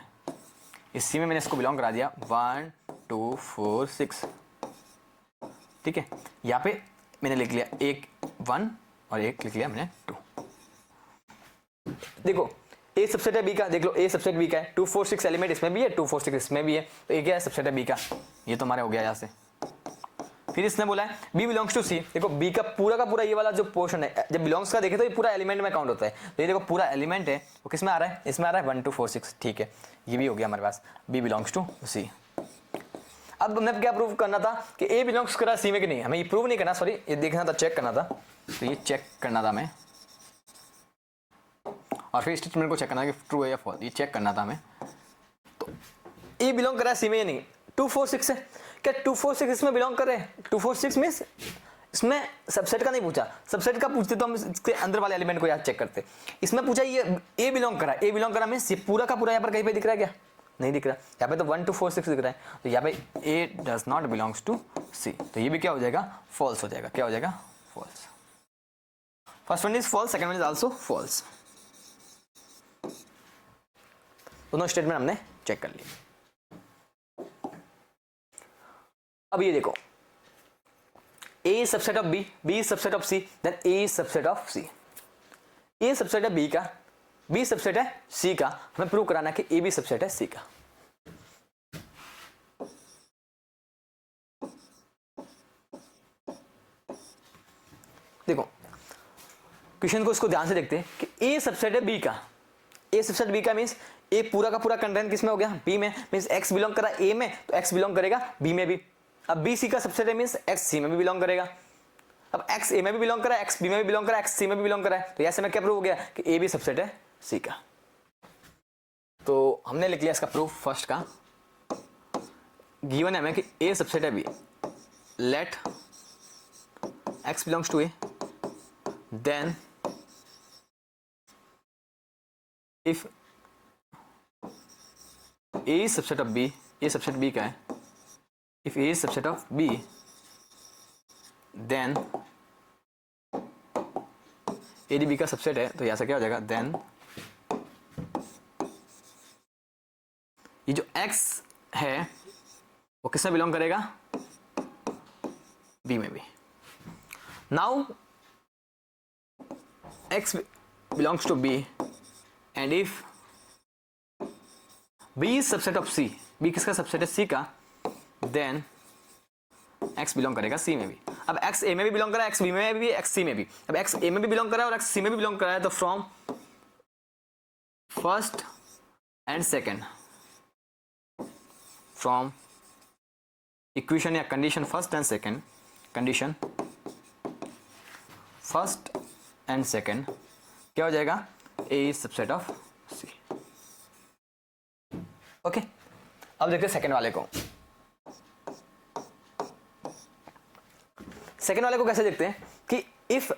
इस सी में मैंने इसको बिलोंग करा दिया 1 2 4 6, ठीक है। यहाँ पे मैंने लिख लिया एक 1 और एक लिख लिया मैंने 2। देखो ए सबसेट है बी का, देख लो ए सबसेट बी का है, 2 4 6 एलिमेंट इसमें भी है, 2 4 6 इसमें भी है, तो ये क्या है, सबसेट है बी का। ये तो हमारे हो गया यहाँ से। फिर इसने बोला है बी बिलोंग्स टू सी। देखो बी का पूरा ये वाला जो पोर्शन है, जब बिलोंग्स का देखे तो ये पूरा एलिमेंट में काउंट होता है, तो ये देखो पूरा एलिमेंट है, वो किस में आ रहा है, इसमें आ रहा है 1 2 4 6, ठीक है। ये भी हो गया हमारे पास, बी बिलोंग्स टू सी। अब हमें क्या प्रूव करना था कि ए बिलोंग्स करा सी में कि नहीं, हमें ये प्रूव नहीं करना, सॉरी ये देखना था, चेक करना था। तो ये चेक करना था हमें, और फिर स्टेटमेंट को चेक करना कि ट्रू है या फॉल्स, ये चेक करना था हमें। तो ए बिलोंग कर रहा है सी में या नहीं, 2 4 6 है, क्या 2 4 6 इसमें बिलोंग कर रहे हैं। 2 4 6 में इसमें सबसेट का नहीं पूछा, सबसेट का पूछते तो हम इसके अंदर वाले एलिमेंट को याद चेक करते। इसमें पूछा ये ए बिलोंग करा, ए बिलोंग करा मींस ये पूरा का पूरा यहाँ पर कहीं पे दिख रहा है क्या, नहीं दिख रहा। यहाँ पे तो 1 2 4 6 दिख रहा है, तो यहाँ पे ए डज नॉट बिलोंग्स टू सी, तो ये भी क्या हो जाएगा, फॉल्स हो जाएगा। क्या हो जाएगा, false. First one is false, second one is also false. दोनों स्टेटमेंट हमने चेक कर लिए। अब ये देखो A subset of B, B subset of C, then A subset of C. A subset है बी का, बी सबसेट है सी का, हमें प्रूव कराना है कि ए भी सबसेट है सी का। देखो क्वेश्चन को इसको ध्यान से देखते हैं कि ए सबसेट है बी का, ए सबसेट बी का मींस ए पूरा का पूरा कंटेंट किसमें हो गया, बी में, मींस एक्स बिलोंग करा ए में तो एक्स बिलोंग करेगा बी में भी। अब बी सी का सबसेट है मींस एक्स सी में भी बिलोंग करेगा। अब एक्स ए में भी बिलोंग करा, एक्स बी में भी बिलोंग करा, एक्स सी में भी बिलोंग करा है, तो ऐसे में क्या प्रूव हो गया कि ए भी सबसेट है सी का। तो हमने लिख लिया इसका प्रूफ फर्स्ट का। गिवन है हमें कि ए सबसेट है B, let X belongs to A, then if A is subset of B, A subset B का है, if A is subset of B then A D B का subset है, तो यहां से क्या हो जाएगा, देन ये जो x है वो किसमें बिलोंग करेगा, b में भी। Now x belongs to b and if b is subset of c, b किसका सबसेट है c का, देन x बिलोंग करेगा c में भी। अब x a में भी बिलोंग करा है, x b में भी, x c में भी। अब x a में भी बिलोंग करा है और x c में भी बिलोंग करा है, तो from first and second, from equation या condition first and second, condition first and second क्या हो जाएगा, A is subset of C. Okay, अब देखते हैं सेकेंड वाले को। सेकेंड वाले को कैसे देखते हैं कि if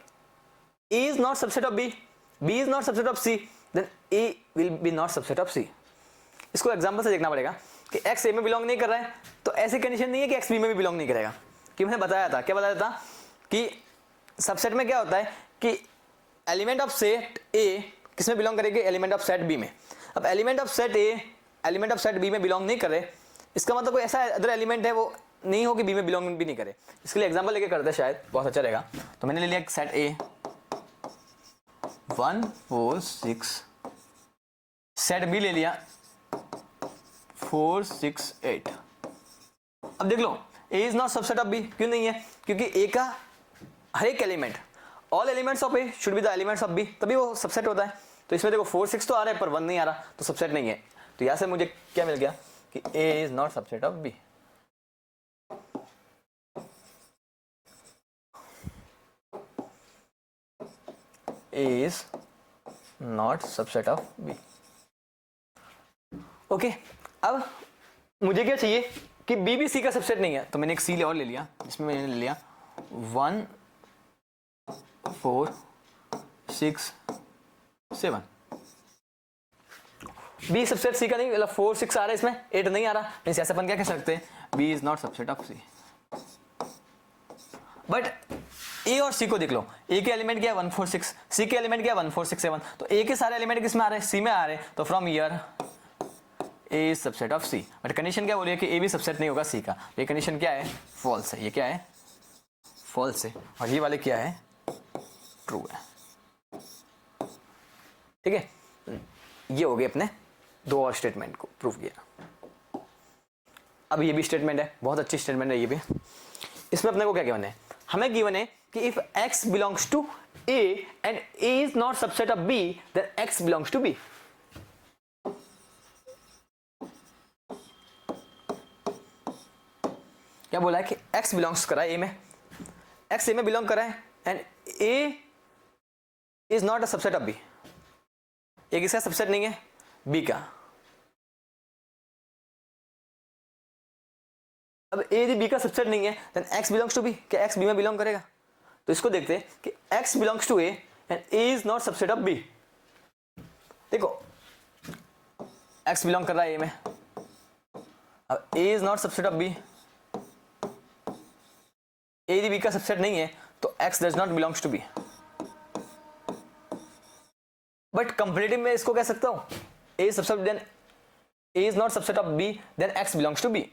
A is not subset of B, B is not subset of C, then A will be not subset of C. इसको एग्जांपल से देखना पड़ेगा कि x a में बिलोंग नहीं कर रहा है, तो ऐसी कंडीशन नहीं है कि x b में भी बिलोंग नहीं करेगा। कि मैंने बताया था, क्या बताया था कि सबसेट में क्या होता है कि एलिमेंट ऑफ सेट a किसमें बिलोंग करेगी, एलिमेंट ऑफ सेट b में। अब element of set a element of set b में बिलोंग नहीं करे, इसका मतलब कोई ऐसा अदर एलिमेंट है वो नहीं हो कि b में बिलोंग भी नहीं करे। इसके लिए एग्जाम्पल लेके करते हैं, शायद बहुत अच्छा रहेगा। तो मैंने ले लिया सेट a 1 4 6, सेट b ले लिया 4 6 8। अब देख लो a is not subset of b, क्यों नहीं है, क्योंकि a का हर एक element, all elements of a should be the elements of b, तभी वो सबसेट होता है। तो इसमें देखो 4 6 तो आ रहा है पर 1 नहीं आ रहा, तो सबसेट नहीं है। तो यहां से मुझे क्या मिल गया कि a is not subset of b। a is not subset of b। Okay, अब मुझे क्या चाहिए कि बी भी सी का सबसेट नहीं है, तो मैंने एक सी और ले लिया, जिसमें मैंने ले लिया 1 4 6 7। बी सबसेट सी का नहीं, मतलब 4 6 आ रहा है इसमें, 8 नहीं आ रहा, ऐसे अपन क्या कह सकते हैं, B is not subset of C. But A और सी को देख लो, ए के एलिमेंट क्या है 1 4 6, सी के एलिमेंट क्या है 1 4 6 7, तो ए के सारे एलिमेंट किसमें आ रहे हैं, सी में आ रहे हैं। तो from year A is subset of C, but condition क्या बोल रही है कि A भी सबसेट नहीं होगा C का। ये कंडीशन क्या है, फॉल्स है। ये क्या है, फॉल्स है, और ये वाले क्या है, ट्रू है। ठीक है, ये हो गए अपने दो और स्टेटमेंट को प्रूव किया। अब ये भी स्टेटमेंट है, बहुत अच्छी स्टेटमेंट है ये भी। इसमें अपने को क्या गिवन है, हमें गिवन है कि if x belongs to A and A is not subset of B, then x belongs to B। क्या बोला है कि x बिलोंग्स करा है a में, x a में बिलोंग करा है and a is not a subset of b। a किसका सबसेट नहीं है, b का। अब a यदि b का सबसेट नहीं है then x belongs to b, क्या x b में बिलोंग करेगा। तो इसको देखते हैं कि x belongs to a and a is not subset of b। देखो x बिलोंग कर रहा है a में, अब a is not subset of b, a यदि b का सबसेट नहीं है तो x does not belongs to b। But comparative में इसको कह सकता हूं a subset then a is not subset of b, then x belongs to b।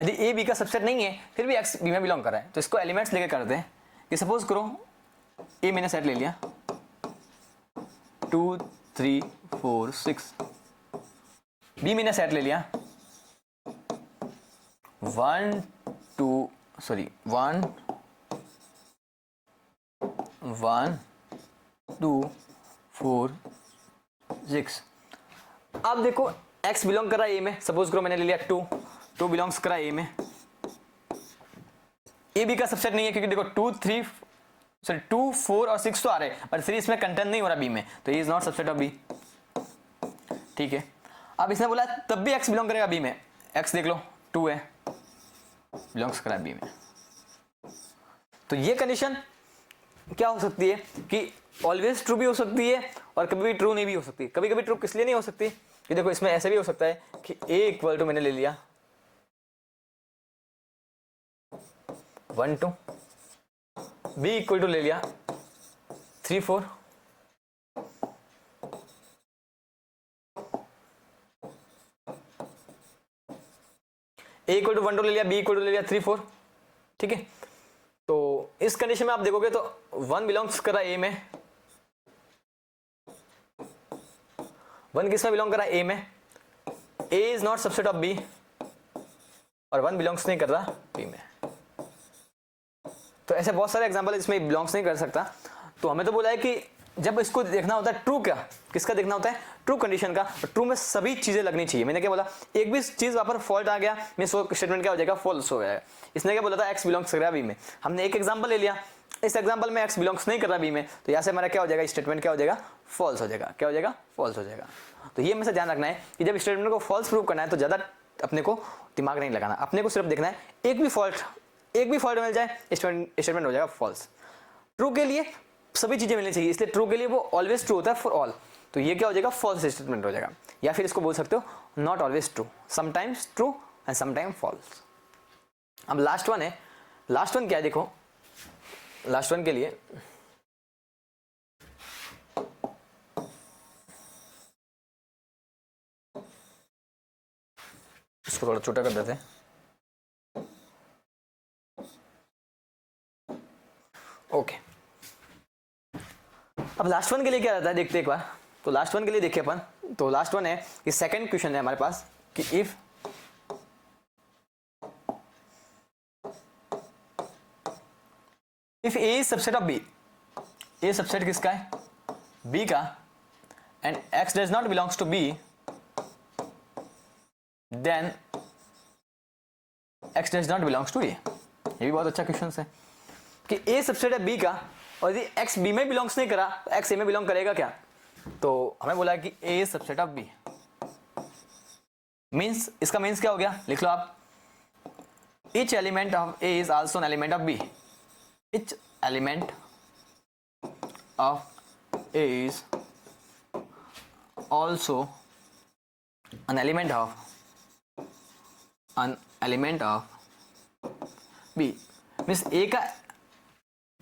यदि a b का सबसेट नहीं है फिर भी x b में बिलोंग कर रहा है, तो इसको एलिमेंट्स लेके करते हैं कि सपोज करो a मैंने सेट ले लिया 2 3 4 6, बी मैंने सेट ले लिया 1 2 1 2 4 6। अब देखो x बिलोंग कर रहा है ए में, सपोज करो मैंने ले लिया 2 बिलोंग्स कर रहा है ए में, ए बी का सबसेट नहीं है क्योंकि देखो 2 4 और 6 तो आ रहे हैं पर 3 इसमें कंटेंट नहीं हो रहा बी में, तो ये is not subset of B. ठीक है, अब इसने बोला तब भी x बिलोंग करेगा बी में, x देख लो 2 है, बिलोंग्स करा बी में। तो ये कंडीशन क्या हो सकती है कि ऑलवेज ट्रू भी हो सकती है और कभी भी ट्रू नहीं भी हो सकती। कभी कभी ट्रू किस लिए नहीं हो सकती कि देखो इसमें ऐसे भी हो सकता है कि a इक्वल टू मैंने ले लिया 1 2, b इक्वल टू ले लिया 3 4, a इक्वल टू 1 2 ले लिया, b इक्वल टू ले लिया 3 4। ठीक है, तो इस कंडीशन में आप देखोगे तो 1 बिलोंग्स कर रहा है a में, 1 किस में बिलोंग कर रहा है a में, a is not subset of b और 1 बिलोंग्स नहीं कर रहा b में। तो ऐसे बहुत सारे एग्जांपल इसमें बिलोंग्स नहीं कर सकता। तो हमें तो बोला है कि जब इसको देखना होता है ट्रू, क्या किसका देखना होता है, ट्रू कंडीशन का। ट्रू में सभी चीजें लगनी चाहिए। मैंने क्या बोला, एक भी चीज वहां पर फॉल्ट आ गया मींस वो स्टेटमेंट क्या हो जाएगा, फॉल्स हो जाएगा। इसने क्या बोला था, x बिलोंग्स कर रहा है बी में, हमने एक एग्जांपल ले लिया, इस एग्जांपल में x बिलोंग्स नहीं कर रहा बी में, तो यहाँ से हमारा क्या हो जाएगा, स्टेटमेंट क्या हो जाएगा, फॉल्स हो जाएगा। क्या हो जाएगा, फॉल्स हो जाएगा। तो ये हमेशा ध्यान रखना है कि जब स्टेटमेंट को फॉल्स प्रूव करना है तो ज्यादा अपने को दिमाग नहीं लगाना, अपने को सिर्फ देखना है एक भी फॉल्ट मिल जाए स्टेटमेंट हो जाएगा फॉल्स। ट्रू के लिए सभी चीजें मिलनी चाहिए, इसलिए ट्रू के लिए वो ऑलवेज ट्रू होता है फॉर ऑल, तो ये क्या हो जाएगा, फॉल्स स्टेटमेंट हो जाएगा। या फिर इसको बोल सकते हो not always true, sometimes true and sometime false. अब लास्ट वन है, लास्ट वन क्या है देखो, लास्ट वन के लिए इसको थोड़ा छोटा कर देते हैं। ओके, अब लास्ट वन के लिए क्या रहता है देखते एक बार। तो लास्ट वन के लिए देखिए अपन, तो लास्ट वन है कि सेकंड क्वेश्चन है हमारे पास कि if A is subset of B, A subset किसका है, बी का, and X does not belongs to B, then X does not belongs to A. ये भी बहुत अच्छा क्वेश्चन है कि ए सबसेट है बी का और यदि एक्स बी में बिलोंग्स नहीं करा तो एक्स ए में बिलोंग करेगा क्या। तो हमें बोला कि A is subset of B, means इसका मींस क्या हो गया, लिख लो आप, each element of A is also an element of B, each element of A is also an element of B, means A का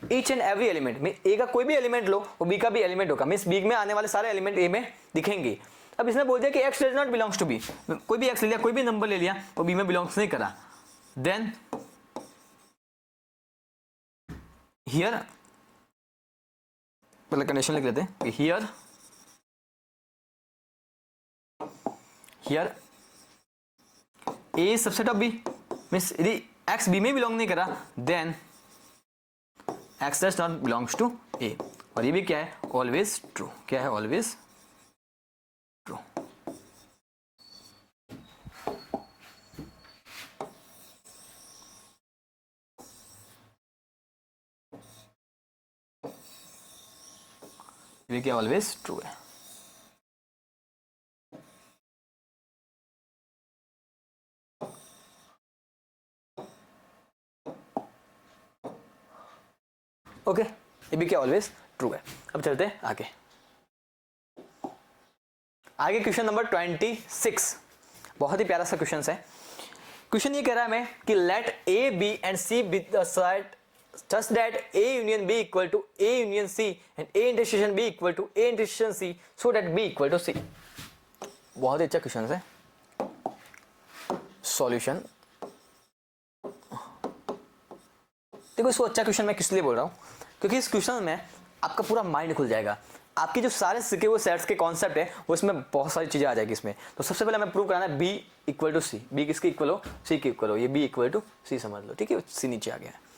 ईच एंड एवरी एलिमेंट में, ए का कोई भी एलिमेंट लो वो बी का भी एलिमेंट होगा, मींस बी में आने वाले सारे एलिमेंट ए में दिखेंगे। अब इसने बोल दिया कि X does not belongs to B, कोई भी एक्स ले लिया, कोई भी नंबर ले लिया, वो बी में बिलोंग्स नहीं करा, देन हियर पहले कंडीशन लिख लेते हैं कि here A subset of B, means यदि एक्स बी में बिलोंग नहीं करा then X does not belongs to A, और ये भी क्या है, ऑलवेज ट्रू। क्या है, ऑलवेज ट्रू। ये क्या, ऑलवेज ट्रू है। ओके, ये भी क्या, ऑलवेज ट्रू है। अब चलते हैं आगे। आगे क्वेश्चन नंबर 26, बहुत ही प्यारा सा क्वेश्चन है। क्वेश्चन ये कह रहा है हमें कि let A B and C be the set such that A union B equal to A union C and A intersection B equal to A intersection C so that B equal to C। बहुत ही अच्छा question है। Solution देखो, इसको अच्छा question मैं किस लिए बोल रहा हूँ, क्योंकि इस क्वेश्चन में आपका पूरा माइंड खुल जाएगा आपकी जो सारे सीखे हुए सेट्स के कॉन्सेप्ट है वो इसमें बहुत सारी चीजें आ जाएगी इसमें। तो सबसे पहले हमें प्रूव कराना है B equal to C. B किसके इक्वल हो? सी के इक्वल हो। ये बी इक्वल टू सी समझ लो, ठीक है, सी नीचे आ गया है।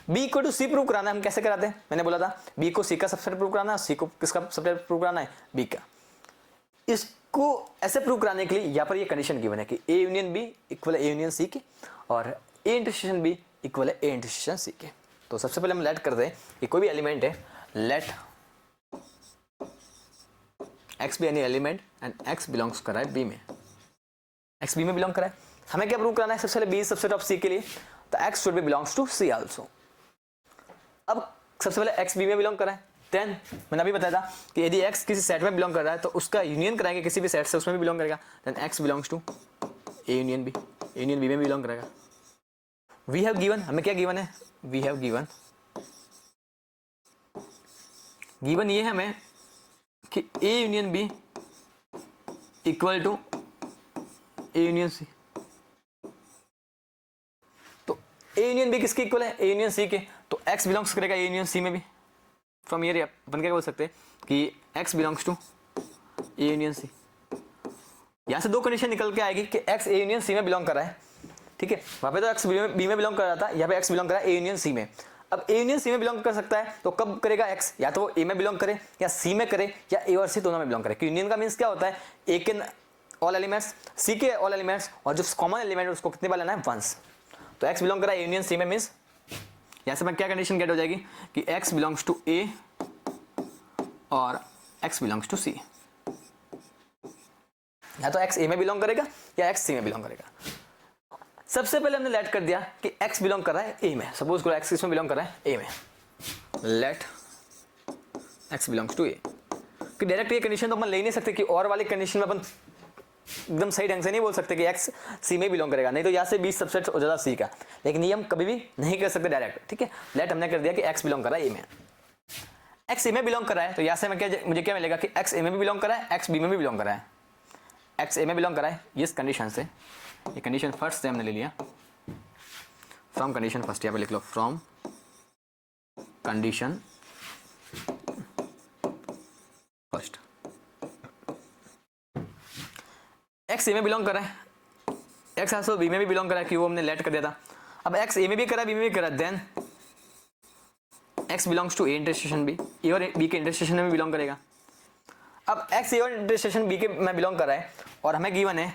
B equal to C prove कराना है, हम कैसे कराते हैं? मैंने बोला था बी को सी का सबसेट प्रूव कराना है, सी को किसका सबसेट प्रूव कराना है? बी का। इसको ऐसे प्रूव कराने के लिए यहाँ पर ये कंडीशन गिवन है कि ए यूनियन बी इक्वल है ए यूनियन सी के, और ए इंटरसेक्शन बी इक्वल है ए इंटरसेक्शन सी के। तो सबसे पहले हम लेट करते हैं कि कोई भी एलिमेंट है, let x be any element and x belongs कर रहा है b में, x b में बिलोंग कर रहा है। हमें क्या प्रूव कराना है? सबसे पहले b सबसेट ऑफ c के लिए तो x should be belongs to c also. अब सबसे पहले x b में बिलोंग कर रहा है, देन मैंने अभी बताया था कि यदि x किसी सेट में बिलोंग कर रहा है तो उसका यूनियन कराएंगे किसी भी सेट से, उसमें भी बिलोंग करेगा, then x belongs to a union b, union b में बिलोंग करेगा। वी हैव गिवन, हमें क्या गिवन है? वी हैव गिवन ये है हमें कि a union b equal to a union c। तो a यूनियन b किसके इक्वल है? a यूनियन c के। तो x बिलोंग्स करेगा a यूनियन c में भी। फ्रॉम हियर अपन क्या बोल सकते हैं कि x belongs to a union c। यहां से दो कंडीशन निकल के आएगी कि x a यूनियन c में बिलोंग कर रहा है, ठीक है। वहां पे तो x b में बिलोंग कर रहा था, यहाँ पे x बिलोंग कर रहा है a यूनियन c में। अब a यूनियन c में बिलोंग कर सकता है तो कब करेगा x? या तो वो a में बिलोंग करे या c में करे या a और c दोनों में बिलोंग करे। यूनियन का मीन्स क्या होता है? a के ऑल एलिमेंट्स, c के ऑल एलिमेंट्स, और जो कॉमन एलिमेंट है उसको कितने बार लेना है? वंस। तो x बिलोंग कर रहा है a यूनियन c में, मीन्स यहाँ से मैं क्या कंडीशन गेट हो जाएगी कि x बिलोंग्स टू a और x बिलोंग्स टू c। या तो x a में बिलोंग करेगा या x c में बिलोंग करेगा। सबसे पहले हमने लेट कर दिया कि x बिलोंग कर रहा है a में। सपोज करो x किसमें बिलोंग कर रहा है? a में। Let x belongs to a। कि डायरेक्ट ये कंडीशन तो अपन ले ही नहीं सकते कि और वाली कंडीशन में अपन एकदम सही ढंग से नहीं बोल सकते कि x c में बिलोंग करेगा, नहीं तो यहाँ से b सबसेट हो जाता c का। लेकिन ये हम कभी भी नहीं कर सकते डायरेक्ट, ठीक है। लेट हमने कर दिया कि x बिलोंग कर रहा है a में, x a में बिलोंग कर रहा है, तो यहाँ से मुझे क्या मिलेगा कि x a में भी बिलोंग कर रहा है, x b में भी बिलोंग कर रहा है। x a में बिलोंग कर रहा है इस कंडीशन से, ये कंडीशन फर्स्ट से हमने ले लिया। फ्रॉम कंडीशन फर्स्ट, यहाँ पे लिख लो from condition first. x a में बिलोंग कर रहा है, x आल्सो b में भी बिलोंग कर रहा है, क्यों? हमने लेट कर दिया था। अब x a में भी कर रहा है, b में भी कर रहा है, then x belongs to a intersection b, a और b के इंटरसेक्शन में भी बिलोंग करेगा। अब x a और इंटरसेक्शन b के में बिलोंग कर रहा है और हमें गिवन है,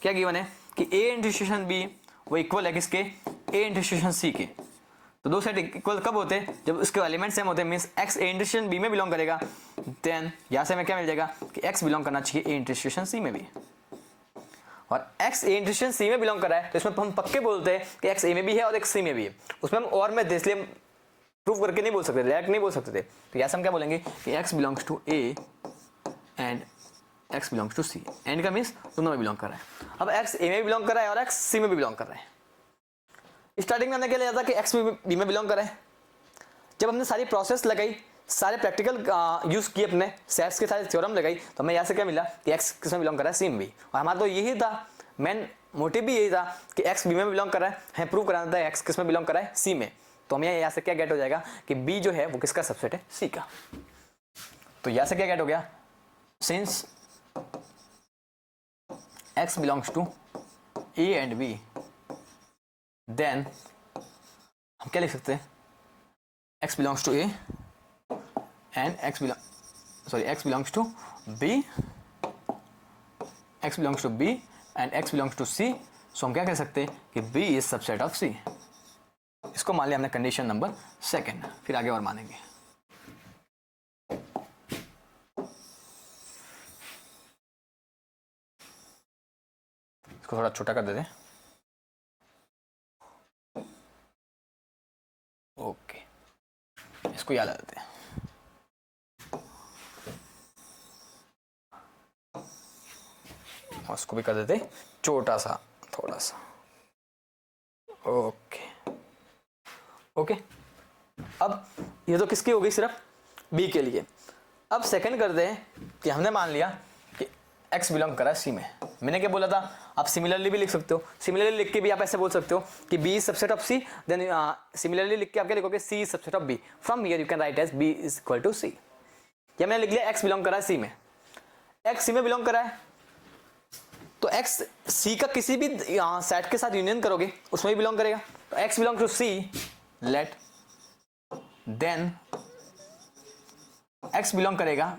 क्या गिवन है कि a इंटरसेक्शन b वो इक्वल है किसके? a इंटरसेक्शन c के। तो दो सेट इक्वल कब होते हैं? जब उसके एलिमेंट सेम होते हैं, means x a intersection b में बिलोंग करेगा, देन यहां से हमें क्या मिल जाएगा कि x बिलोंग करना चाहिए a इंटरसेक्शन c में भी। और x a इंटरसेक्शन c में बिलोंग कर रहा है तो इसमें हम पक्के बोलते हैं कि x a में भी है और x c में भी है। उसमें हम और में इसलिए प्रूफ करके नहीं बोल सकते, डायरेक्ट नहीं बोल सकते थे। तो यहां से हम क्या बोलेंगे कि x belongs to a and x belongs to c। And का मीन्स दोनों में बिलोंग कर रहा है। अब x a में भी बिलोंग कर रहा है और x c में भी बिलोंग कर रहा है। स्टार्टिंग में हमने क्या लिया था कि x b में बिलोंग कर रहा है। जब हमने सारी प्रोसेस लगाई, सारे प्रैक्टिकल यूज किए, अपने सेट्स के सारे थ्योरम लगाई, तो हमें यहाँ से क्या मिला कि x किस में बिलोंग कर रहा है? c में भी। और हमारा तो यही था, मेन मोटिव भी यही था कि x b में बिलोंग कर रहा है, हमें प्रूव कराना था x किस में बिलोंग कर रहा है? c में। तो हमें यहाँ से क्या गेट हो जाएगा कि b जो है वो किसका सबसेट है? c का। तो यहाँ से क्या गेट हो गया? Since x belongs to a and b, then हम क्या लिख सकते हैं? x belongs to a and x belongs to b, x belongs to b and x belongs to c। So हम क्या कह सकते हैं कि b is subset of c। इसको मान लिया हमने कंडीशन नंबर सेकंड, फिर आगे और मानेंगे। इसको थोड़ा छोटा कर देते हैं। ओके, इसको याद आ देते हैं। और इसको भी कर देते छोटा सा, थोड़ा सा। ओके ओके, अब ये तो किसकी हो गई? सिर्फ b के लिए। अब सेकंड कर दे कि हमने मान लिया कि x बिलोंग करा c में। मैंने क्या बोला था? आप सिमिलरली भी लिख सकते हो, सिमिलरली लिख के भी आप ऐसे बोल सकते हो कि b is subset of c, then similarly लिख के आप क्या लिखोगे? c is subset of b। From here you can write as b is equal to c। या मैंने लिख लिया x बिलोंग कर रहा है सी में, x सी में बिलोंग कर रहा है, तो x सी का किसी भी सेट के साथ यूनियन करोगे उसमें भी बिलोंग करेगा, तो x belong to C, let then x belong करेगा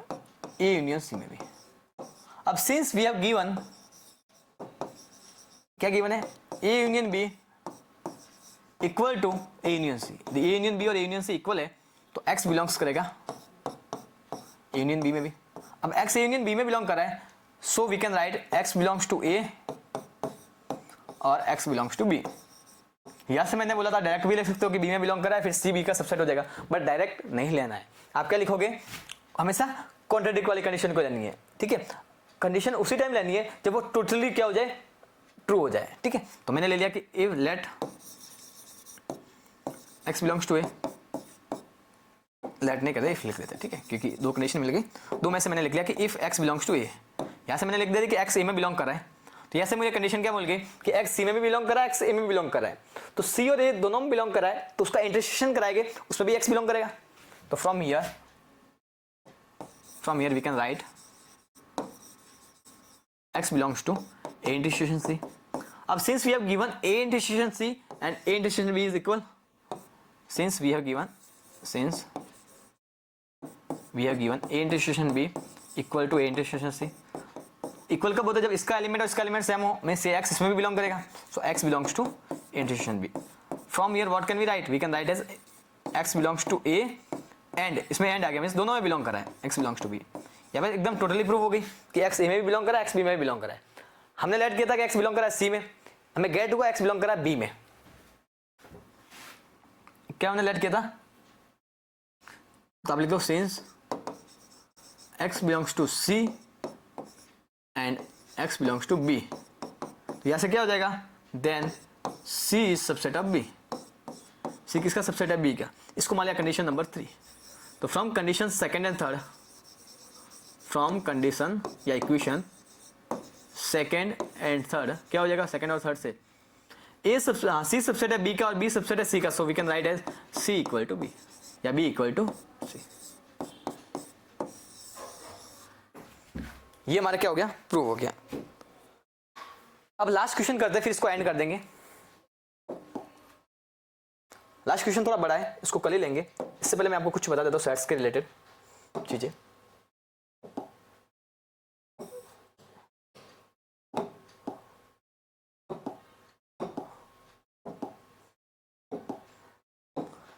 a यूनियन सी में भी। अब सिंस वी हैव गिवन, क्या गिवन है, a union b equal to a union c, a union b और a यूनियन c इक्वल है, तो x belongs करेगा a यूनियन b में भी। अब x a यूनियन b में बिलोंग कर रहा है, so we can write x belongs to a और x बिलोंग्स टू b। यहां से मैंने बोला था डायरेक्ट भी लिख सकते हो कि b में बिलोंग कर रहा है, फिर c b का सबसेट हो जाएगा, बट डायरेक्ट नहीं लेना है। आप क्या लिखोगे, हमेशा कॉन्ट्राडिक्ट वाली कंडीशन को लेनी है, ठीक है। कंडीशन उसी टाइम लेनी है जब वो टोटली क्या हो जाए, ट्रू हो जाए, ठीक है। तो मैंने ले लिया कि if let x belongs to a, let नहीं करते, इफ लिख देते, ठीक है, क्योंकि दो कंडीशन मिल गई, दो में से मैंने लिख लिया कि if x belongs to a, यहां से मैंने लिख दिया कि x a में बिलोंग कर रहा है, तो यहां से मुझे कंडीशन क्या मिल गई कि x c में भी बिलोंग कर रहा है, x a में भी बिलोंग कर रहा है, तो c और a दोनों में बिलोंग कर रहा है, तो उसका इंटरसेक्शन कराएंगे, उसमें भी x बिलोंग करेगा। तो from here we can write x belongs to a intersection c। अब since we have given a intersection c and a intersection b is equal, since we have given a intersection b equal to a intersection c, equal कब होता है, जब इसका element और इसका element same हो, मैं से x इसमें भी बिलोंग करेगा, so x belongs to intersection b। From here what can we write, we can write as x belongs to a and, इसमें एंड आ गया, मींस दोनों में बिलोंग कर रहा है, x बिलोंग्स टू b। यहाँ पे एकदम टोटली प्रूव हो गई कि x a में भी बिलोंग कर रहा है, x b में भी बिलोंग कर रहा है। हमने लेट किया था कि x बिलोंग कर रहा है c में, हमें गेट हुआ x बिलोंग कर रहा है b में। क्या हमने लेट किया था, तो आप लिख दो since x belongs to c and x belongs to b, तो यहां से क्या हो जाएगा, then c is subset of b। c किसका सबसेट है, b का। इसको मान लिया कंडीशन नंबर 3। तो from condition second and third, from condition या इक्वेशन सेकंड एंड थर्ड क्या हो जाएगा, सेकंड और थर्ड से सी सबसेट है बी का और बी सबसेट है सी का, so we can write as C equal to B या बी इक्वल टू सी। ये हमारा क्या हो गया, प्रूव हो गया। अब लास्ट क्वेश्चन करते हैं, फिर इसको एंड कर देंगे। लास्ट क्वेश्चन थोड़ा बड़ा है, इसको कल ही लेंगे। इससे पहले मैं आपको कुछ बता देता हूँ सेट्स के रिलेटेड चीजें।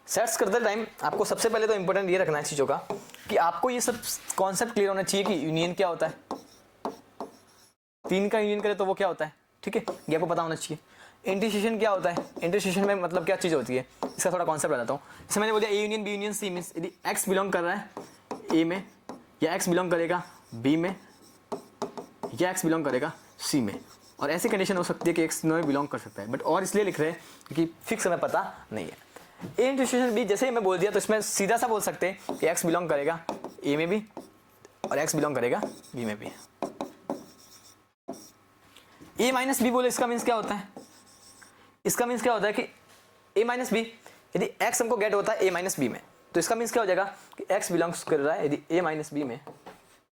सेट्स करते टाइम आपको सबसे पहले तो इंपॉर्टेंट ये रखना है चीजों का कि आपको ये सब कॉन्सेप्ट क्लियर होना चाहिए कि यूनियन क्या होता है, तीन का यूनियन करे तो वो क्या होता है, ठीक है, ये आपको पता होना चाहिए। इंटरसेक्शन क्या होता है, इंटरसेक्शन में मतलब क्या चीज होती है, इसका थोड़ा कॉन्सेप्ट बताता हूँ। जैसे मैंने बोला A union B union C means यदि एक्स बिलोंग कर रहा है ए में, या एक्स बिलोंग करेगा बी में, या एक्स बिलोंग करेगा सी में, और ऐसी कंडीशन हो सकती है कि एक्स में बिलोंग कर सकता है, बट और इसलिए लिख रहे हैं क्योंकि फिक्स हमें पता नहीं है। ए इंटरसेक्शन बी जैसे ही मैं बोल दिया तो इसमें सीधा सा बोल सकते हैं कि एक्स बिलोंग करेगा ए में भी और एक्स बिलोंग करेगा बी में भी। ए माइनस बी बोले इसका मीन्स क्या होता है, इसका मीन्स क्या होता है कि ए माइनस बी, यदि एक्स हमको गेट होता है ए माइनस बी में, तो इसका मीन्स क्या हो जाएगा कि एक्स बिलोंग्स कर रहा है यदि ए माइनस बी में,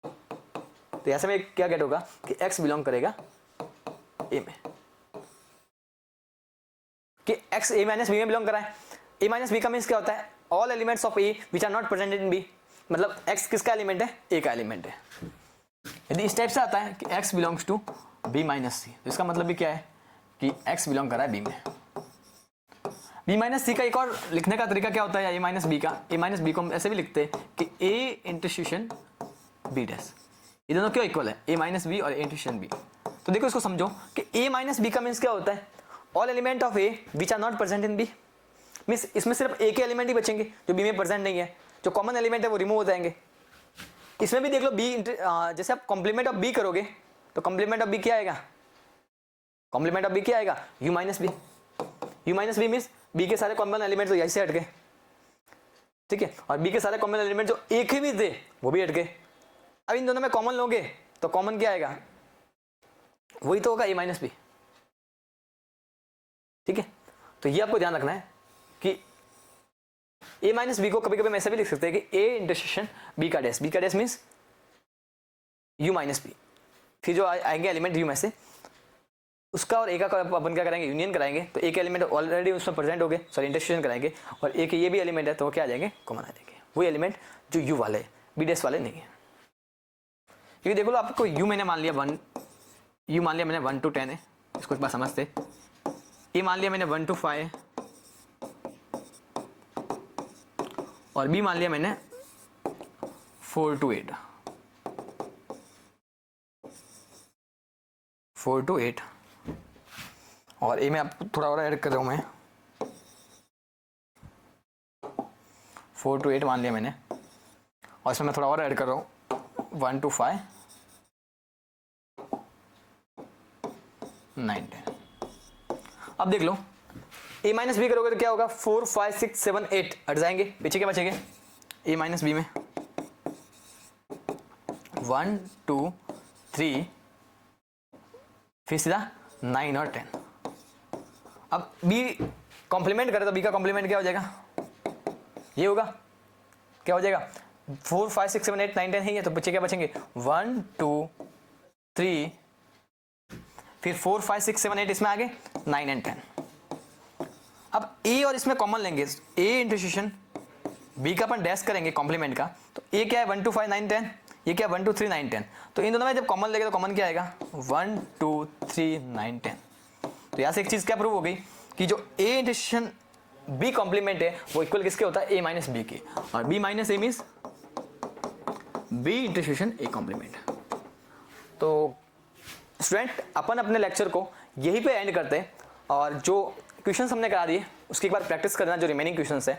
तो ऐसे में क्या गेट होगा कि एक्स बिलोंग करेगा ए में, कि एक्स ए माइनस बी में बिलोंग कर रहा है। ए माइनस बी का मीन्स क्या होता है, all elements of A which are not present in B, मतलब एक्स किसका एलिमेंट है, ए का एलिमेंट है। यदि इस टाइप से आता है कि X belongs to B minus C, तो इसका मतलब भी क्या है कि एक्स बिलोंग कर रहा है बी में। बी माइनस सी का एक और लिखने का तरीका क्या होता है, ए माइनस बी का, ए माइनस बी को हम ऐसे भी लिखते हैं कि ए इंटरसेक्शन बी डैश, ये दोनों क्यों इक्वल है, ए माइनस बी और ए इंटरसेक्शन बी। तो देखो इसको समझो कि ए माइनस बी का मीन्स क्या होता है, all element of A which are not present in B, means इसमें सिर्फ ए के एलिमेंट ही बचेंगे जो बी में प्रेजेंट नहीं है, जो कॉमन एलिमेंट है वो रिमूव हो जाएंगे। इसमें भी देख लो बी, जैसे आप कॉम्प्लीमेंट ऑफ बी करोगे तो कॉम्प्लीमेंट ऑफ बी क्या आएगा, कॉम्प्लीमेंट ऑफ बी क्या आएगा, U minus B. U minus B means B के सारे कॉमन एलिमेंट तो यहीं से हट गए, ठीक है, और बी के सारे कॉमन एलिमेंट जो एक ही भी थे वो भी हट गए। अब इन दोनों में कॉमन लोगे तो कॉमन क्या आएगा, वही तो होगा ए माइनस बी, ठीक है। तो ये आपको ध्यान रखना है कि ए माइनस बी को कभी कभी हम ऐसे भी लिख सकते हैं कि ए इंटरसेक्शन बी का dash means U minus B. फिर जो आएंगे एलिमेंट यू में से उसका और ए का अपन क्या करेंगे, यूनियन कराएंगे। तो ए के एलिमेंट ऑलरेडी उसमें प्रेजेंट हो गए, सॉरी इंटरसेक्शन कराएंगे, और ए के ये भी एलिमेंट है तो वो क्या आ जाएंगे, कॉमन आ जाएंगे। वही एलिमेंट जो यू वाले बी डैश वाले नहीं है। क्योंकि देखो लो आपको यू मैंने मान लिया 1, यू मान लिया मैंने 1 to 10 है, इसको एक बार समझते। ए मान लिया मैंने 1 to 5 और बी मान लिया मैंने 4 to 8, 4 to 8। और ए में आप थोड़ा और ऐड कर रहा हूँ मैं, 4 to 8 मान लिया मैंने, और इसमें मैं थोड़ा और ऐड कर रहा हूँ 1 to 5, 9, 10। अब देख लो ए माइनस बी करोगे तो क्या होगा, 4 5 6 7 8 हट जाएंगे, पीछे क्या बचेंगे, ए माइनस बी में 1 2 3 फिर सीधा 9 और 10। अब बी कॉम्प्लीमेंट करे तो बी का कॉम्प्लीमेंट क्या हो जाएगा, ये होगा, क्या हो जाएगा 4 5 6 7 8 9 10 है, तो बच्चे क्या बचेंगे 1 2 3 फिर 4 5 6 7 8 इसमें आ गए 9 and 10। अब ए और इसमें कॉमन लेंगे, ए इंटरसेक्शन बी का अपन डैश करेंगे कॉम्प्लीमेंट का, तो ए क्या है 1 2 5 9 10, ये क्या 1 2 3 9 10। तो इन दोनों में जब कॉमन लेंगे तो कॉमन क्या आएगा 1 2 3 9 10। तो यहाँ से एक चीज क्या प्रूव हो गई कि जो ए इंटरसेक्शन बी कॉम्प्लीमेंट है वो इक्वल किसके होता है, ए माइनस बी के, और B minus A means B intersection A complement. तो स्टूडेंट अपन अपने लेक्चर को यहीं पे एंड करते हैं, और जो क्वेश्चंस हमने करा दिए उसकी एक बार प्रैक्टिस करना, जो रिमेनिंग क्वेश्चंस है